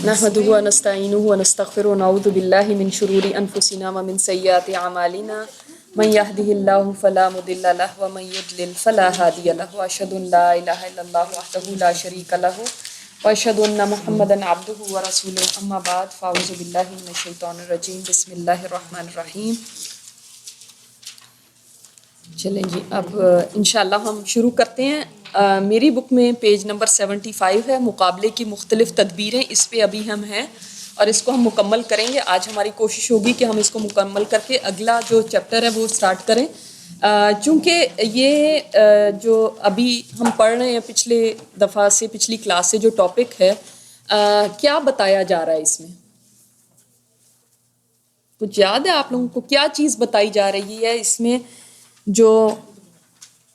نحمده ونستعينه ونستغفره ونعوذ بالله من شرور أنفسنا ومن سيئات أعمالنا من يهده الله فلا مضل له ومن يضلل فلا هادي له وأشهد أن لا إله إلا الله وحده لا شريك له وأشهد أن محمدا عبده ورسوله أما بعد فأعوذ بالله من الشيطان الرجيم بسم الله الرحمن الرحيم. چلیں جی اب انشاءاللہ ہم شروع کرتے ہیں. میری بک میں پیج نمبر 75 ہے، مقابلے کی مختلف تدبیریں. اس پہ ابھی ہم ہیں اور اس کو ہم مکمل کریں گے. آج ہماری کوشش ہوگی کہ ہم اس کو مکمل کر کے اگلا جو چیپٹر ہے وہ سٹارٹ کریں. چونکہ یہ جو ابھی ہم پڑھ رہے ہیں پچھلے دفعہ سے، پچھلی کلاس سے جو ٹاپک ہے، کیا بتایا جا رہا ہے اس میں؟ کچھ یاد ہے آپ لوگوں کو کیا چیز بتائی جا رہی ہے اس میں؟ جو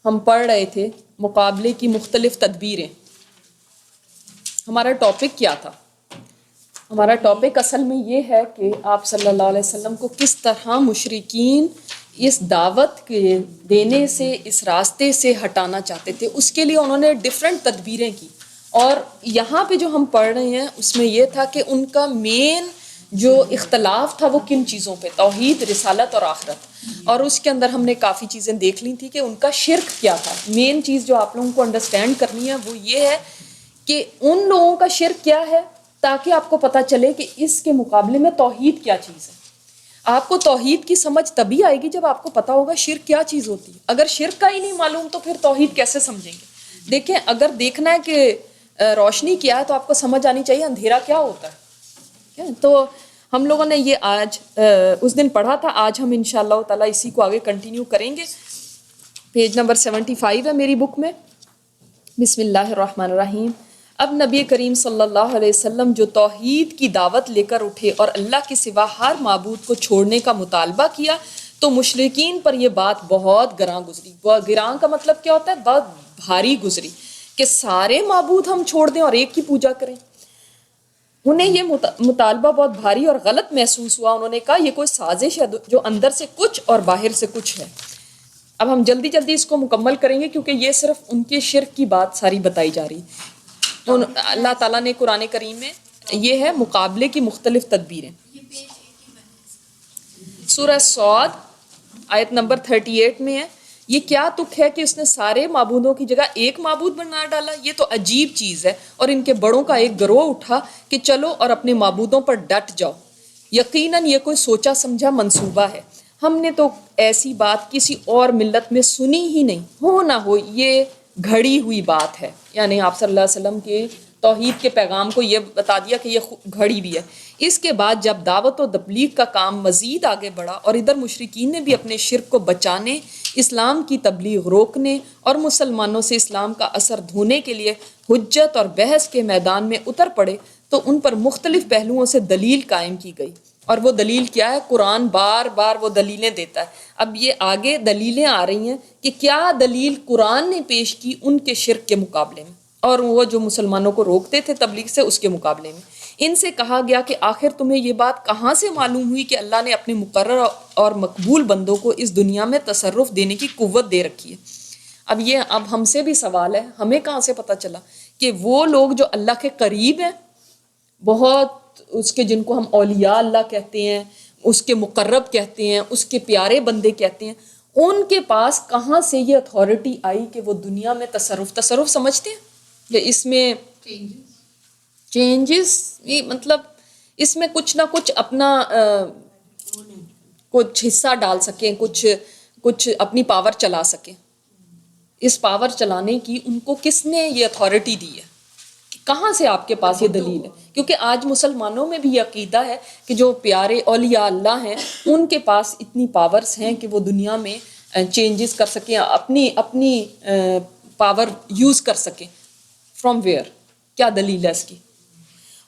ہم پڑھ رہے تھے مقابلے کی مختلف تدبیریں، ہمارا ٹاپک کیا تھا؟ ہمارا ٹاپک اصل میں یہ ہے کہ آپ صلی اللہ علیہ وسلم کو کس طرح مشرکین اس دعوت کے دینے سے، اس راستے سے ہٹانا چاہتے تھے. اس کے لیے انہوں نے ڈیفرنٹ تدبیریں کی. اور یہاں پہ جو ہم پڑھ رہے ہیں اس میں یہ تھا کہ ان کا مین جو اختلاف تھا وہ کن چیزوں پہ؟ توحید، رسالت اور آخرت. اور اس کے اندر ہم نے کافی چیزیں دیکھ لی تھی کہ ان کا شرک کیا تھا. مین چیز جو آپ لوگوں کو انڈرسٹینڈ کرنی ہے وہ یہ ہے کہ ان لوگوں کا شرک کیا ہے، تاکہ آپ کو پتہ چلے کہ اس کے مقابلے میں توحید کیا چیز ہے. آپ کو توحید کی سمجھ تبھی آئے گی جب آپ کو پتہ ہوگا شرک کیا چیز ہوتی ہے. اگر شرک کا ہی نہیں معلوم تو پھر توحید کیسے سمجھیں گے؟ دیکھیں، اگر دیکھنا ہے کہ روشنی کیا ہے تو آپ کو سمجھ آنی چاہیے اندھیرا کیا ہوتا ہے. تو ہم لوگوں نے یہ آج اس دن پڑھا تھا. آج ہم انشاءاللہ تعالیٰ اسی کو آگے کنٹینیو کریں گے. پیج نمبر 75 ہے میری بک میں. بسم اللہ الرحمن الرحیم. اب نبی کریم صلی اللہ علیہ وسلم جو توحید کی دعوت لے کر اٹھے اور اللہ کے سوا ہر معبود کو چھوڑنے کا مطالبہ کیا تو مشرکین پر یہ بات بہت گراں گزری. گراں کا مطلب کیا ہوتا ہے؟ بہت بھاری گزری کہ سارے معبود ہم چھوڑ دیں اور ایک کی پوجا کریں. انہیں یہ مطالبہ بہت بھاری اور غلط محسوس ہوا. انہوں نے کہا یہ کوئی سازش ہے جو اندر سے کچھ اور باہر سے کچھ ہے. اب ہم جلدی جلدی اس کو مکمل کریں گے کیونکہ یہ صرف ان کے شرک کی بات ساری بتائی جا رہی. اللہ تعالیٰ نے قرآن کریم میں یہ ہے مقابلے کی مختلف تدبیریں. سورہ صاد آیت نمبر 38 میں ہے. یہ کیا تک ہے کہ اس نے سارے معبودوں کی جگہ ایک معبود بنا ڈالا؟ یہ تو عجیب چیز ہے. اور ان کے بڑوں کا ایک گروہ اٹھا کہ چلو اور اپنے معبودوں پر ڈٹ جاؤ. یقیناً یہ کوئی سوچا سمجھا منصوبہ ہے. ہم نے تو ایسی بات کسی اور ملت میں سنی ہی نہیں. ہو نہ ہو یہ گھڑی ہوئی بات ہے. یعنی آپ صلی اللہ علیہ وسلم کے توحید کے پیغام کو یہ بتا دیا کہ یہ گھڑی بھی ہے. اس کے بعد جب دعوت و تبلیغ کا کام مزید آگے بڑھا اور ادھر مشرکین نے بھی اپنے شرک کو بچانے، اسلام کی تبلیغ روکنے اور مسلمانوں سے اسلام کا اثر دھونے کے لیے حجت اور بحث کے میدان میں اتر پڑے تو ان پر مختلف پہلوؤں سے دلیل قائم کی گئی. اور وہ دلیل کیا ہے؟ قرآن بار بار وہ دلیلیں دیتا ہے. اب یہ آگے دلیلیں آ رہی ہیں کہ کیا دلیل قرآن نے پیش کی ان کے شرک کے مقابلے میں، اور وہ جو مسلمانوں کو روکتے تھے تبلیغ سے اس کے مقابلے میں. ان سے کہا گیا کہ آخر تمہیں یہ بات کہاں سے معلوم ہوئی کہ اللہ نے اپنے مقرر اور مقبول بندوں کو اس دنیا میں تصرف دینے کی قوت دے رکھی ہے. اب ہم سے بھی سوال ہے، ہمیں کہاں سے پتہ چلا کہ وہ لوگ جو اللہ کے قریب ہیں، بہت اس کے، جن کو ہم اولیاء اللہ کہتے ہیں، اس کے مقرب کہتے ہیں، اس کے پیارے بندے کہتے ہیں، ان کے پاس کہاں سے یہ اتھارٹی آئی کہ وہ دنیا میں تصرف سمجھتے ہیں؟ کہ اس میں چینجز مطلب اس میں کچھ نہ کچھ اپنا کچھ حصہ ڈال سکیں، کچھ اپنی پاور چلا سکیں. اس پاور چلانے کی ان کو کس نے یہ اتھارٹی دی ہے؟ کہاں سے آپ کے پاس یہ دلیل ہے؟ کیونکہ آج مسلمانوں میں بھی یہ عقیدہ ہے کہ جو پیارے اولیاء اللہ ہیں ان کے پاس اتنی پاورز ہیں کہ وہ دنیا میں چینجز کر سکیں، اپنی پاور یوز کر سکیں. From where? کیا دلیل ہے اس کی؟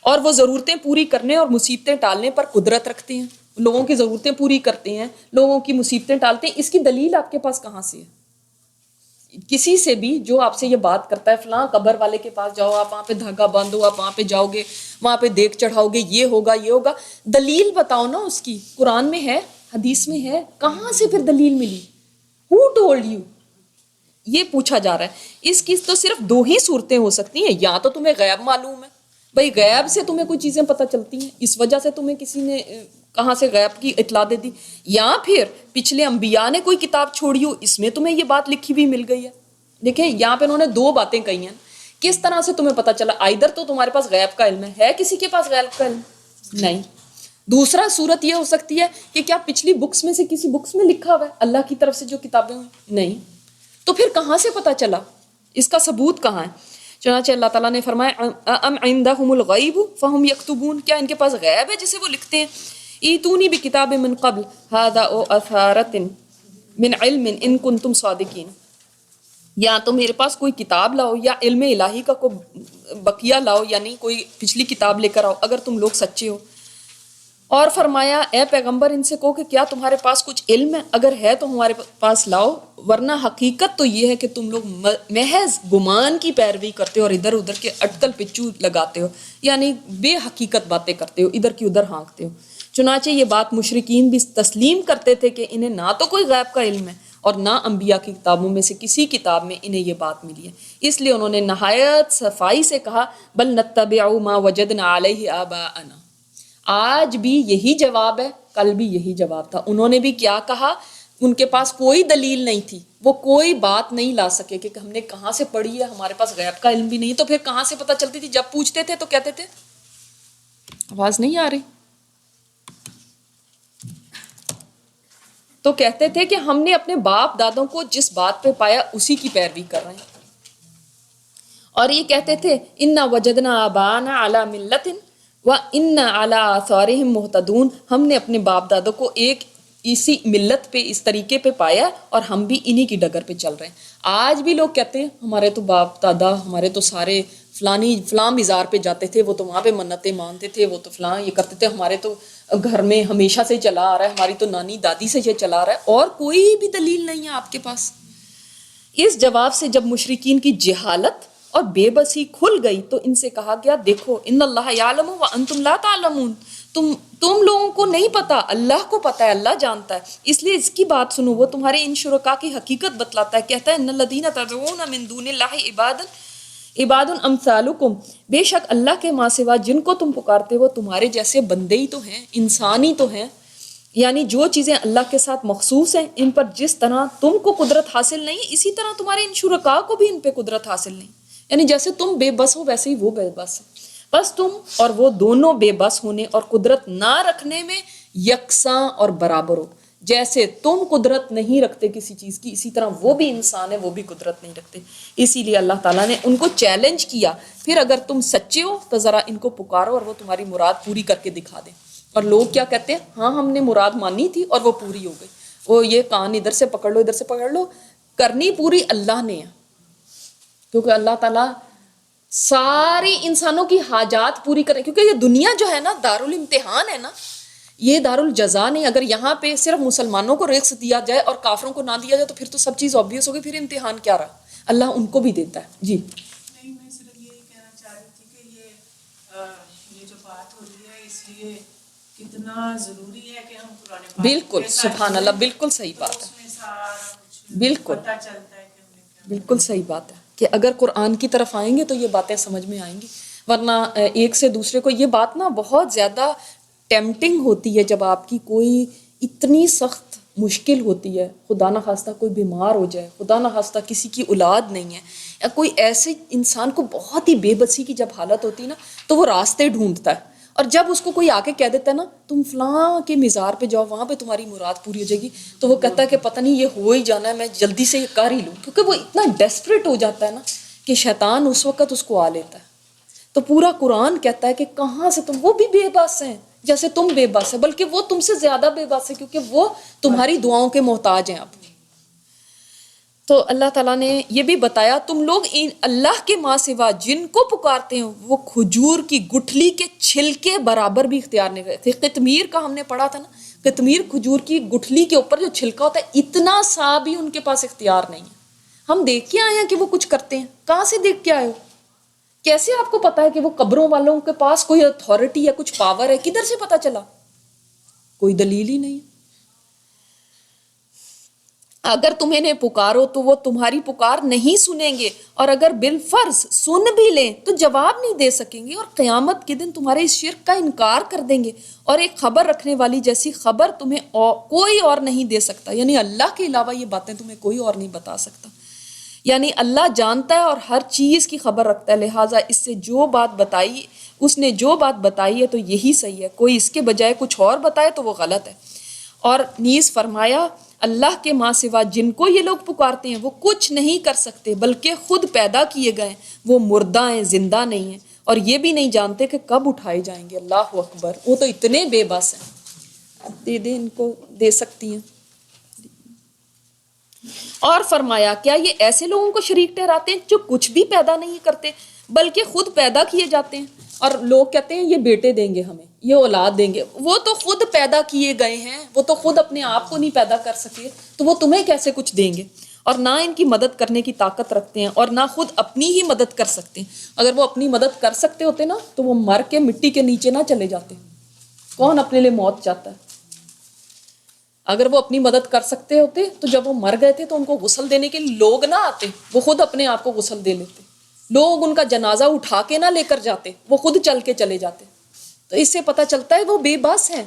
اور وہ ضرورتیں پوری کرنے اور مصیبتیں ٹالنے پر قدرت رکھتے ہیں. لوگوں کی ضرورتیں پوری کرتے ہیں، لوگوں کی مصیبتیں ٹالتے ہیں. اس کی دلیل آپ کے پاس کہاں سے ہے؟ کسی سے بھی جو آپ سے یہ بات کرتا ہے فلاں قبر والے کے پاس جاؤ، آپ وہاں پہ دھاگا باندھو، آپ وہاں پہ جاؤ گے، وہاں پہ دیگ چڑھاؤ گے، یہ ہوگا یہ ہوگا. دلیل بتاؤ نا اس کی. قرآن میں ہے، حدیث میں ہے، کہاں سے پھر دلیل ملی؟ ہو ٹولڈ یو؟ یہ پوچھا جا رہا ہے. اس کی تو صرف دو ہی صورتیں ہو سکتی ہیں. یا تو تمہیں غیب معلوم ہے بھائی غیب سے تمہیں کوئی چیزیں پتہ چلتی ہیں، اس وجہ سے تمہیں کسی نے کہاں سے غیب کی اطلاع دے دی، یا پھر پچھلے انبیاء نے کوئی کتاب چھوڑی ہو، اس میں تمہیں یہ بات لکھی ہوئی مل گئی ہے. دیکھیں یہاں پہ انہوں نے دو باتیں کہی ہیں. کس طرح سے تمہیں پتہ چلا؟ ادھر تو تمہارے پاس غیب کا علم ہے کسی کے پاس غیب کا علم نہیں. دوسرا صورت یہ ہو سکتی ہے کہ کیا پچھلی بکس میں سے کسی بکس میں لکھا ہوا ہے اللہ کی طرف سے جو کتابیں ہوئی؟ نہیں. تو پھر کہاں سے پتہ چلا؟ اس کا ثبوت کہاں ہے؟ چنانچہ اللہ تعالیٰ نے فرمایا ام عندہم الغیب فہم یکتبون، کیا ان کے پاس غیب ہے جسے وہ لکھتے ہیں؟ ایتونی بکتاب من قبل ھذا او اثارۃ من علم ان کنتم صادقین، یا تو میرے پاس کوئی کتاب لاؤ یا علم الہی کا کوئی بقیہ لاؤ، یعنی کوئی پچھلی کتاب لے کر آؤ اگر تم لوگ سچے ہو. اور فرمایا اے پیغمبر ان سے کہو کہ کیا تمہارے پاس کچھ علم ہے؟ اگر ہے تو ہمارے پاس لاؤ، ورنہ حقیقت تو یہ ہے کہ تم لوگ محض گمان کی پیروی کرتے ہو اور ادھر ادھر کے اٹکل پچو لگاتے ہو، یعنی بے حقیقت باتیں کرتے ہو، ادھر کی ادھر ہانکتے ہو. چنانچہ یہ بات مشرکین بھی تسلیم کرتے تھے کہ انہیں نہ تو کوئی غیب کا علم ہے اور نہ انبیاء کی کتابوں میں سے کسی کتاب میں انہیں یہ بات ملی ہے. اس لیے انہوں نے نہایت صفائی سے کہا بل نتبع ما وجدنا علیہ آباءنا. آج بھی یہی جواب ہے، کل بھی یہی جواب تھا. انہوں نے بھی کیا کہا؟ ان کے پاس کوئی دلیل نہیں تھی، وہ کوئی بات نہیں لا سکے کہ ہم نے کہاں سے پڑھی ہے، ہمارے پاس غیب کا علم بھی نہیں. تو پھر کہاں سے پتہ چلتی تھی؟ جب پوچھتے تھے تو کہتے تھے، آواز نہیں آ رہی، تو کہتے تھے کہ ہم نے اپنے باپ دادوں کو جس بات پہ پایا اسی کی پیروی کر رہے ہیں. اور یہ کہتے تھے انا وجدنا آباءنا علی ملۃ وَإِنَّا عَلَىٰ آثَارِهِمْ مُهْتَدُونَ، ہم نے اپنے باپ دادوں کو ایک اسی ملت پہ، اس طریقے پہ پایا اور ہم بھی انہی کی ڈگر پہ چل رہے ہیں. آج بھی لوگ کہتے ہیں ہمارے تو باپ دادا، ہمارے تو سارے فلاں مزار پہ جاتے تھے، وہ تو وہاں پہ منتیں مانتے تھے، وہ تو فلاں یہ کرتے تھے، ہمارے تو گھر میں ہمیشہ سے چلا آ رہا ہے، ہماری تو نانی دادی سے یہ چلا آ رہا ہے، اور کوئی بھی دلیل نہیں ہے آپ کے پاس. اس جواب سے جب مشرکین کی جہالت اور بے بسی کھل گئی تو ان سے کہا گیا دیکھو ان اللہ یعلم وانتم لا تعلمون، تم لوگوں کو نہیں پتا، اللہ کو پتا ہے، اللہ جانتا ہے، اس لیے اس کی بات سنو، وہ تمہارے ان شرکاء کی حقیقت بتلاتا ہے. کہتا ہے ان الذین تدعون من دون اللہ عباد امثالکم، بے شک اللہ کے ماں سوا جن کو تم پکارتے ہو تمہارے جیسے بندے ہی تو ہیں، انسان ہی تو ہیں. یعنی جو چیزیں اللہ کے ساتھ مخصوص ہیں ان پر جس طرح تم کو قدرت حاصل نہیں، اسی طرح تمہارے ان شرکاء کو بھی ان پہ قدرت حاصل نہیں. یعنی جیسے تم بے بس ہو ویسے ہی وہ بے بس ہے، بس تم اور وہ دونوں بے بس ہونے اور قدرت نہ رکھنے میں یکساں اور برابر ہو. جیسے تم قدرت نہیں رکھتے کسی چیز کی، اسی طرح وہ بھی انسان ہے، وہ بھی قدرت نہیں رکھتے. اسی لیے اللہ تعالیٰ نے ان کو چیلنج کیا، پھر اگر تم سچے ہو تو ذرا ان کو پکارو اور وہ تمہاری مراد پوری کر کے دکھا دیں. اور لوگ کیا کہتے ہیں؟ ہاں ہم نے مراد مانی تھی اور وہ پوری ہو گئی. وہ یہ کان ادھر سے پکڑ لو، ادھر سے پکڑ لو، کرنی پوری اللہ نے ہے، کیونکہ اللہ تعالیٰ ساری انسانوں کی حاجات پوری کریں. کیونکہ یہ دنیا جو ہے نا دارالامتحان ہے نا، یہ دارالجزا نہیں. اگر یہاں پہ صرف مسلمانوں کو رزق دیا جائے اور کافروں کو نہ دیا جائے تو پھر تو سب چیز آبویس ہوگی، پھر امتحان کیا رہا؟ اللہ ان کو بھی دیتا ہے. جی نہیں، میں صرف یہی کہنا چاہ رہی تھی کہ یہ جو بات ہو رہی ہے اس لیے کتنا ضروری ہے کہ ہم قرآن پاک بالکل، سبحان اللہ، بالکل صحیح بات ہے، اس میں سارا کچھ بالکل پتہ چلتا ہے کہ ہم نے کیا. بالکل صحیح بات ہے کہ اگر قرآن کی طرف آئیں گے تو یہ باتیں سمجھ میں آئیں گی. ورنہ ایک سے دوسرے کو یہ بات نا بہت زیادہ ٹیمپٹنگ ہوتی ہے جب آپ کی کوئی اتنی سخت مشکل ہوتی ہے، خدا نہ خواستہ کوئی بیمار ہو جائے، خدا نہ خواستہ کسی کی اولاد نہیں ہے، یا کوئی ایسے انسان کو بہت ہی بے بسی کی جب حالت ہوتی ہے نا تو وہ راستے ڈھونڈتا ہے. اور جب اس کو کوئی آ کے کہہ دیتا ہے نا تم فلاں کے مزار پہ جاؤ، وہاں پہ تمہاری مراد پوری ہو جائے گی، تو وہ کہتا ہے کہ پتہ نہیں یہ ہو ہی جانا ہے، میں جلدی سے یہ کر ہی لوں. کیونکہ وہ اتنا ڈیسپریٹ ہو جاتا ہے نا کہ شیطان اس وقت اس کو آ لیتا ہے. تو پورا قرآن کہتا ہے کہ کہاں سے تم، وہ بھی بے بس ہیں جیسے تم بے بس ہیں، بلکہ وہ تم سے زیادہ بے بس ہے کیونکہ وہ تمہاری دعاؤں کے محتاج ہیں. اب تو اللہ تعالیٰ نے یہ بھی بتایا تم لوگ اللہ کے ماں سوا جن کو پکارتے ہیں وہ کھجور کی گٹھلی کے چھلکے برابر بھی اختیار نہیں کرتے. قطمیر کا ہم نے پڑھا تھا نا، قطمیر کھجور کی گٹھلی کے اوپر جو چھلکا ہوتا ہے اتنا سا بھی ان کے پاس اختیار نہیں ہے. ہم دیکھ کے آئے ہیں کہ وہ کچھ کرتے ہیں، کہاں سے دیکھ کے آئے ہو؟ کیسے آپ کو پتا ہے کہ وہ قبروں والوں کے پاس کوئی اتھارٹی یا کچھ پاور ہے؟ کدھر سے پتا چلا؟ کوئی دلیل ہی نہیں. اگر تم انہیں پکارو تو وہ تمہاری پکار نہیں سنیں گے، اور اگر بالفرض سن بھی لیں تو جواب نہیں دے سکیں گے، اور قیامت کے دن تمہارے اس شرک کا انکار کر دیں گے، اور ایک خبر رکھنے والی جیسی خبر تمہیں کوئی اور نہیں دے سکتا، یعنی اللہ کے علاوہ یہ باتیں تمہیں کوئی اور نہیں بتا سکتا، یعنی اللہ جانتا ہے اور ہر چیز کی خبر رکھتا ہے، لہٰذا اس سے جو بات بتائی، اس نے جو بات بتائی ہے تو یہی صحیح ہے، کوئی اس کے بجائے کچھ اور بتائے تو وہ غلط ہے۔ اور نیز فرمایا اللہ کے ماں سوا جن کو یہ لوگ پکارتے ہیں وہ کچھ نہیں کر سکتے، بلکہ خود پیدا کیے گئے، وہ مردہ ہیں، زندہ نہیں ہیں، اور یہ بھی نہیں جانتے کہ کب اٹھائے جائیں گے۔ اللہ اکبر، وہ تو اتنے بے بس ہیں، اب دے دیں ان کو، دے سکتی ہیں۔ اور فرمایا کیا یہ ایسے لوگوں کو شریک ٹھہراتے ہیں جو کچھ بھی پیدا نہیں کرتے بلکہ خود پیدا کیے جاتے ہیں، اور لوگ کہتے ہیں یہ بیٹے دیں گے ہمیں، یہ اولاد دیں گے، وہ تو خود پیدا کیے گئے ہیں، وہ تو خود اپنے آپ کو نہیں پیدا کر سکے، تو وہ تمہیں کیسے کچھ دیں گے؟ اور نہ ان کی مدد کرنے کی طاقت رکھتے ہیں، اور نہ خود اپنی ہی مدد کر سکتے ہیں۔ اگر وہ اپنی مدد کر سکتے ہوتے نا تو وہ مر کے مٹی کے نیچے نہ چلے جاتے۔ کون اپنے لیے موت چاہتا ہے؟ اگر وہ اپنی مدد کر سکتے ہوتے تو جب وہ مر گئے تھے تو ان کو غسل دینے کے لیے لوگ نہ آتے، وہ خود اپنے آپ کو غسل دے لیتے، لوگ ان کا جنازہ اٹھا کے نہ لے کر جاتے، وہ خود چل کے چلے جاتے۔ تو اس سے پتہ چلتا ہے وہ بے بس ہیں۔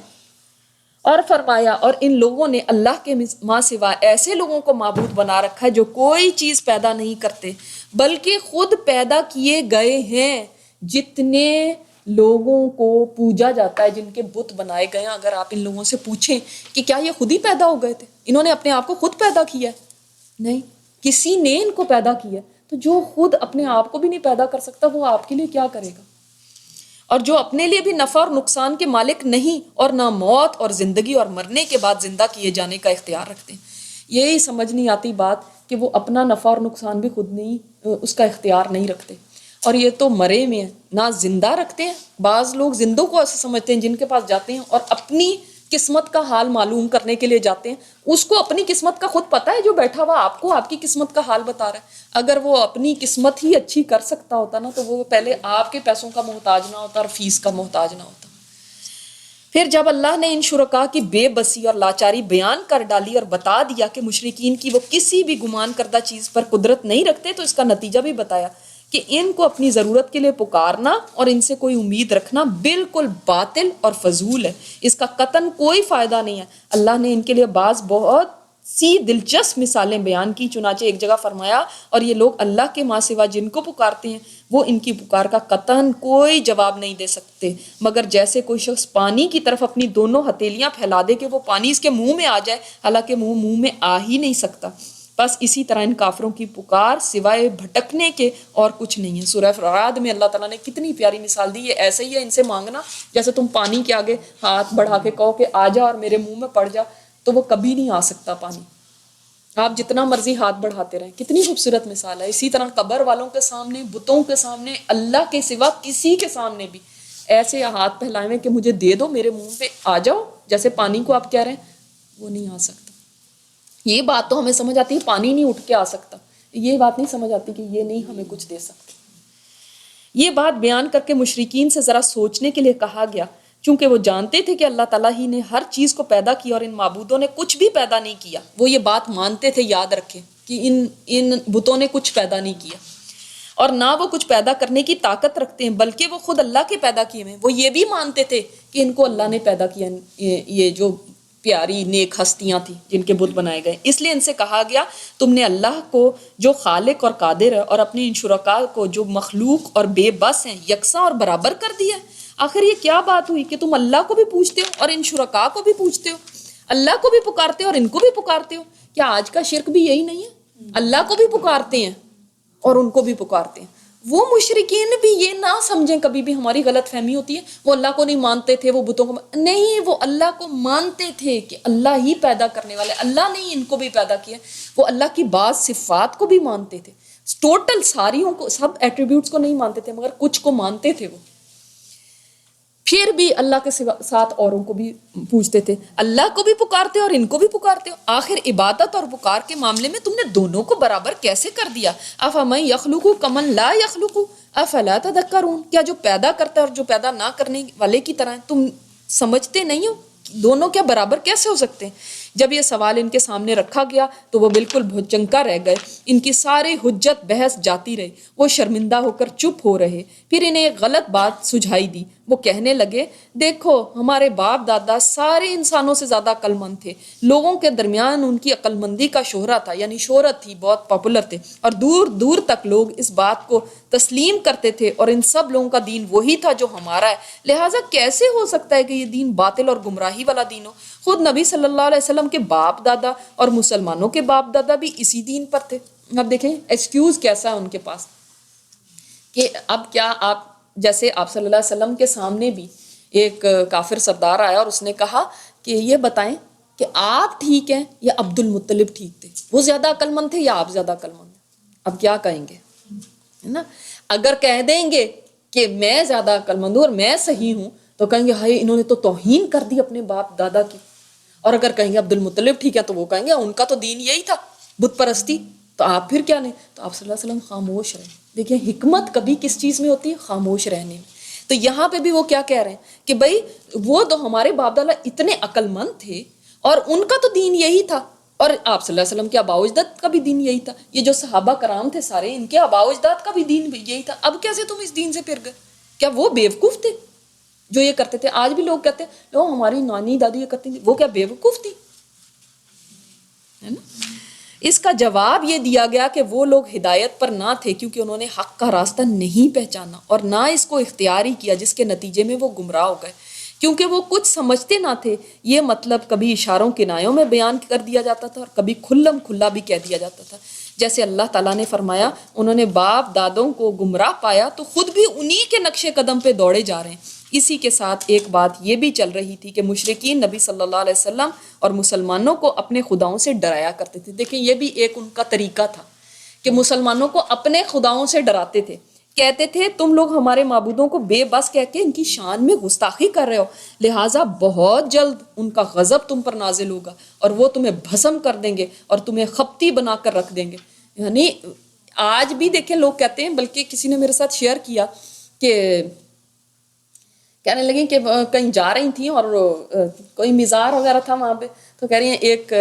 اور فرمایا اور ان لوگوں نے اللہ کے ماں سوا ایسے لوگوں کو معبود بنا رکھا ہے جو کوئی چیز پیدا نہیں کرتے بلکہ خود پیدا کیے گئے ہیں۔ جتنے لوگوں کو پوجا جاتا ہے، جن کے بت بنائے گئے ہیں، اگر آپ ان لوگوں سے پوچھیں کہ کیا یہ خود ہی پیدا ہو گئے تھے، انہوں نے اپنے آپ کو خود پیدا کیا ہے؟ نہیں، کسی نے ان کو پیدا کیا ہے۔ تو جو خود اپنے آپ کو بھی نہیں پیدا کر سکتا وہ آپ کے لیے کیا کرے گا؟ اور جو اپنے لیے بھی نفع اور نقصان کے مالک نہیں، اور نہ موت اور زندگی اور مرنے کے بعد زندہ کیے جانے کا اختیار رکھتے ہیں۔ یہی سمجھ نہیں آتی بات کہ وہ اپنا نفع اور نقصان بھی خود نہیں، اس کا اختیار نہیں رکھتے، اور یہ تو مرے میں ہیں، نہ زندہ رکھتے ہیں۔ بعض لوگ زندوں کو ایسے سمجھتے ہیں، جن کے پاس جاتے ہیں اور اپنی قسمت کا حال معلوم کرنے کے لیے جاتے ہیں، اس کو اپنی قسمت کا خود پتہ ہے، جو بیٹھا ہوا آپ کو آپ کی قسمت کا حال بتا رہا ہے۔ اگر وہ اپنی قسمت ہی اچھی کر سکتا ہوتا نا تو وہ پہلے آپ کے پیسوں کا محتاج نہ ہوتا اور فیس کا محتاج نہ ہوتا۔ پھر جب اللہ نے ان شرکاء کی بے بسی اور لاچاری بیان کر ڈالی اور بتا دیا کہ مشرکین کی وہ کسی بھی گمان کردہ چیز پر قدرت نہیں رکھتے، تو اس کا نتیجہ بھی بتایا کہ ان کو اپنی ضرورت کے لیے پکارنا اور ان سے کوئی امید رکھنا بالکل باطل اور فضول ہے، اس کا قطعاً کوئی فائدہ نہیں ہے۔ اللہ نے ان کے لیے بعض بہت سی دلچسپ مثالیں بیان کی، چنانچہ ایک جگہ فرمایا اور یہ لوگ اللہ کے ماں سوا جن کو پکارتے ہیں وہ ان کی پکار کا قطعاً کوئی جواب نہیں دے سکتے، مگر جیسے کوئی شخص پانی کی طرف اپنی دونوں ہتھیلیاں پھیلا دے کہ وہ پانی اس کے منہ میں آ جائے، حالانکہ منہ میں آ ہی نہیں سکتا۔ بس اسی طرح ان کافروں کی پکار سوائے بھٹکنے کے اور کچھ نہیں ہے۔ سورہ رعد میں اللہ تعالیٰ نے کتنی پیاری مثال دی، یہ ایسے ہی ہے ان سے مانگنا جیسے تم پانی کے آگے ہاتھ بڑھا کے کہو کہ آ جا اور میرے منہ میں پڑ جا، تو وہ کبھی نہیں آ سکتا پانی، آپ جتنا مرضی ہاتھ بڑھاتے رہیں۔ کتنی خوبصورت مثال ہے۔ اسی طرح قبر والوں کے سامنے، بتوں کے سامنے، اللہ کے سوا کسی کے سامنے بھی ایسے ہاتھ پھیلائے ہوئے کہ مجھے دے دو، میرے منہ پہ آ جاؤ، جیسے پانی کو آپ کہہ رہے ہیں، وہ نہیں آ سکتا۔ یہ بات تو ہمیں سمجھ آتی ہے پانی نہیں اٹھ کے آ سکتا، یہ بات نہیں سمجھ آتی کہ یہ نہیں ہمیں کچھ دے سکتے۔ یہ بات بیان کر کے مشرکین سے ذرا سوچنے کے لیے کہا گیا، چونکہ وہ جانتے تھے کہ اللہ تعالیٰ ہی نے ہر چیز کو پیدا کیا اور ان معبودوں نے کچھ بھی پیدا نہیں کیا۔ وہ یہ بات مانتے تھے، یاد رکھیں کہ ان بتوں نے کچھ پیدا نہیں کیا، اور نہ وہ کچھ پیدا کرنے کی طاقت رکھتے ہیں، بلکہ وہ خود اللہ کے پیدا کیے ہیں۔ وہ یہ بھی مانتے تھے کہ ان کو اللہ نے پیدا کیا، یہ جو پیاری نیک ہستیاں تھیں جن کے بت بنائے گئے۔ اس لیے ان سے کہا گیا تم نے اللہ کو جو خالق اور قادر ہے اور اپنے ان شرکاء کو جو مخلوق اور بے بس ہیں یکساں اور برابر کر دیا ہے۔ آخر یہ کیا بات ہوئی کہ تم اللہ کو بھی پوچھتے ہو اور ان شرکاء کو بھی پوچھتے ہو، اللہ کو بھی پکارتے ہو اور ان کو بھی پکارتے ہو؟ کیا آج کا شرک بھی یہی نہیں ہے؟ اللہ کو بھی پکارتے ہیں اور ان کو بھی پکارتے ہیں۔ وہ مشرکین بھی یہ نہ سمجھیں کبھی بھی، ہماری غلط فہمی ہوتی ہے وہ اللہ کو نہیں مانتے تھے، وہ بتوں کو نہیں، وہ اللہ کو مانتے تھے کہ اللہ ہی پیدا کرنے والے، اللہ نے ان کو بھی پیدا کیا۔ وہ اللہ کی بعض صفات کو بھی مانتے تھے، ٹوٹل ساریوں کو، سب ایٹریبیوٹس کو نہیں مانتے تھے، مگر کچھ کو مانتے تھے۔ وہ پھر بھی اللہ کے ساتھ اوروں کو بھی پوچھتے تھے، اللہ کو بھی پکارتے اور ان کو بھی پکارتے ہو۔ آخر عبادت اور پکار کے معاملے میں تم نے دونوں کو برابر کیسے کر دیا؟ افمن یخلق کمن لا یخلق افلا تذکرون، کیا جو پیدا کرتا ہے اور جو پیدا نہ کرنے والے کی طرح تم سمجھتے نہیں ہو؟ دونوں کیا برابر کیسے ہو سکتے ہیں؟ جب یہ سوال ان کے سامنے رکھا گیا تو وہ بالکل بھوچنکا رہ گئے، ان کی ساری حجت بحث جاتی رہی، وہ شرمندہ ہو کر چپ ہو رہے۔ پھر انہیں ایک غلط بات سجھائی دی، وہ کہنے لگے دیکھو ہمارے باپ دادا سارے انسانوں سے زیادہ عقل مند تھے، لوگوں کے درمیان ان کی عقل مندی کا شہرت تھا، یعنی شہرت تھی، بہت پاپولر تھے، اور دور دور تک لوگ اس بات کو تسلیم کرتے تھے، اور ان سب لوگوں کا دین وہی تھا جو ہمارا ہے، لہٰذا کیسے ہو سکتا ہے کہ یہ دین باطل اور گمراہی والا دین ہو؟ خود نبی صلی اللہ علیہ وسلم کے باپ دادا اور مسلمانوں کے باپ دادا بھی اسی دین پر تھے۔ اب دیکھیں ایکسکیوز کیسا ہے ان کے پاس کہ اب کیا آپ جیسے آپ صلی اللہ علیہ وسلم کے سامنے بھی ایک کافر سردار آیا اور اس نے کہا کہ یہ بتائیں کہ آپ ٹھیک ہیں یا عبد المطلب ٹھیک تھے، وہ زیادہ عقل مند تھے یا آپ زیادہ عقل مند ہیں؟ اب کیا کہیں گے، ہے نا؟ اگر کہہ دیں گے کہ میں زیادہ عقل مند ہوں اور میں صحیح ہوں تو کہیں گے ہائے انہوں نے تو توہین کر دی اپنے باپ دادا کی، اور اگر کہیں گے عبد المطلب ٹھیک ہے تو وہ کہیں گے ان کا تو دین یہی تھا، بت پرستی، تو آپ پھر کیا نہیں؟ تو آپ صلی اللہ علیہ وسلم خاموش رہے۔ دیکھیں حکمت کبھی کس چیز میں ہوتی ہے؟ خاموش رہنے میں۔ تو یہاں پہ بھی وہ کیا کہہ رہے ہیں کہ بھائی وہ تو ہمارے باپ دادا اتنے عقل مند تھے اور ان کا تو دین یہی تھا، اور آپ صلی اللہ علیہ وسلم کے آباء و اجداد کا بھی دین یہی تھا، یہ جو صحابہ کرام تھے سارے ان کے آباء و اجداد کا بھی دین یہی تھا، اب کیسے تم اس دین سے پھر گئے؟ کیا وہ بیوقوف تھے جو یہ کرتے تھے؟ آج بھی لوگ کہتے ہیں لو ہماری نانی دادی یہ کرتی تھی، وہ کیا بیوقوف تھی؟ ہے نا؟ اس کا جواب یہ دیا گیا کہ وہ لوگ ہدایت پر نہ تھے کیونکہ انہوں نے حق کا راستہ نہیں پہچانا اور نہ اس کو اختیاری کیا، جس کے نتیجے میں وہ گمراہ ہو گئے، کیونکہ وہ کچھ سمجھتے نہ تھے۔ یہ مطلب کبھی اشاروں کنایوں میں بیان کر دیا جاتا تھا اور کبھی کھلم کھلا بھی کہہ دیا جاتا تھا، جیسے اللہ تعالیٰ نے فرمایا انہوں نے باپ دادوں کو گمراہ پایا تو خود بھی انہی کے نقش قدم پہ دوڑے جا رہے ہیں۔ اسی کے ساتھ ایک بات یہ بھی چل رہی تھی کہ مشرکین نبی صلی اللہ علیہ وسلم اور مسلمانوں کو اپنے خداؤں سے ڈرایا کرتے تھے۔ دیکھیں یہ بھی ایک ان کا طریقہ تھا کہ مسلمانوں کو اپنے خداؤں سے ڈراتے تھے، کہتے تھے تم لوگ ہمارے معبودوں کو بے بس کہہ کے ان کی شان میں گستاخی کر رہے ہو، لہٰذا بہت جلد ان کا غضب تم پر نازل ہوگا اور وہ تمہیں بھسم کر دیں گے اور تمہیں خپتی بنا کر رکھ دیں گے۔ یعنی آج بھی دیکھیں لوگ کہتے ہیں، بلکہ کسی نے میرے ساتھ شیئر کیا کہ کہنے لگیں کہ کہیں جا رہی تھیں اور کوئی مزار وغیرہ تھا وہاں پہ، تو کہہ رہی ہیں ایک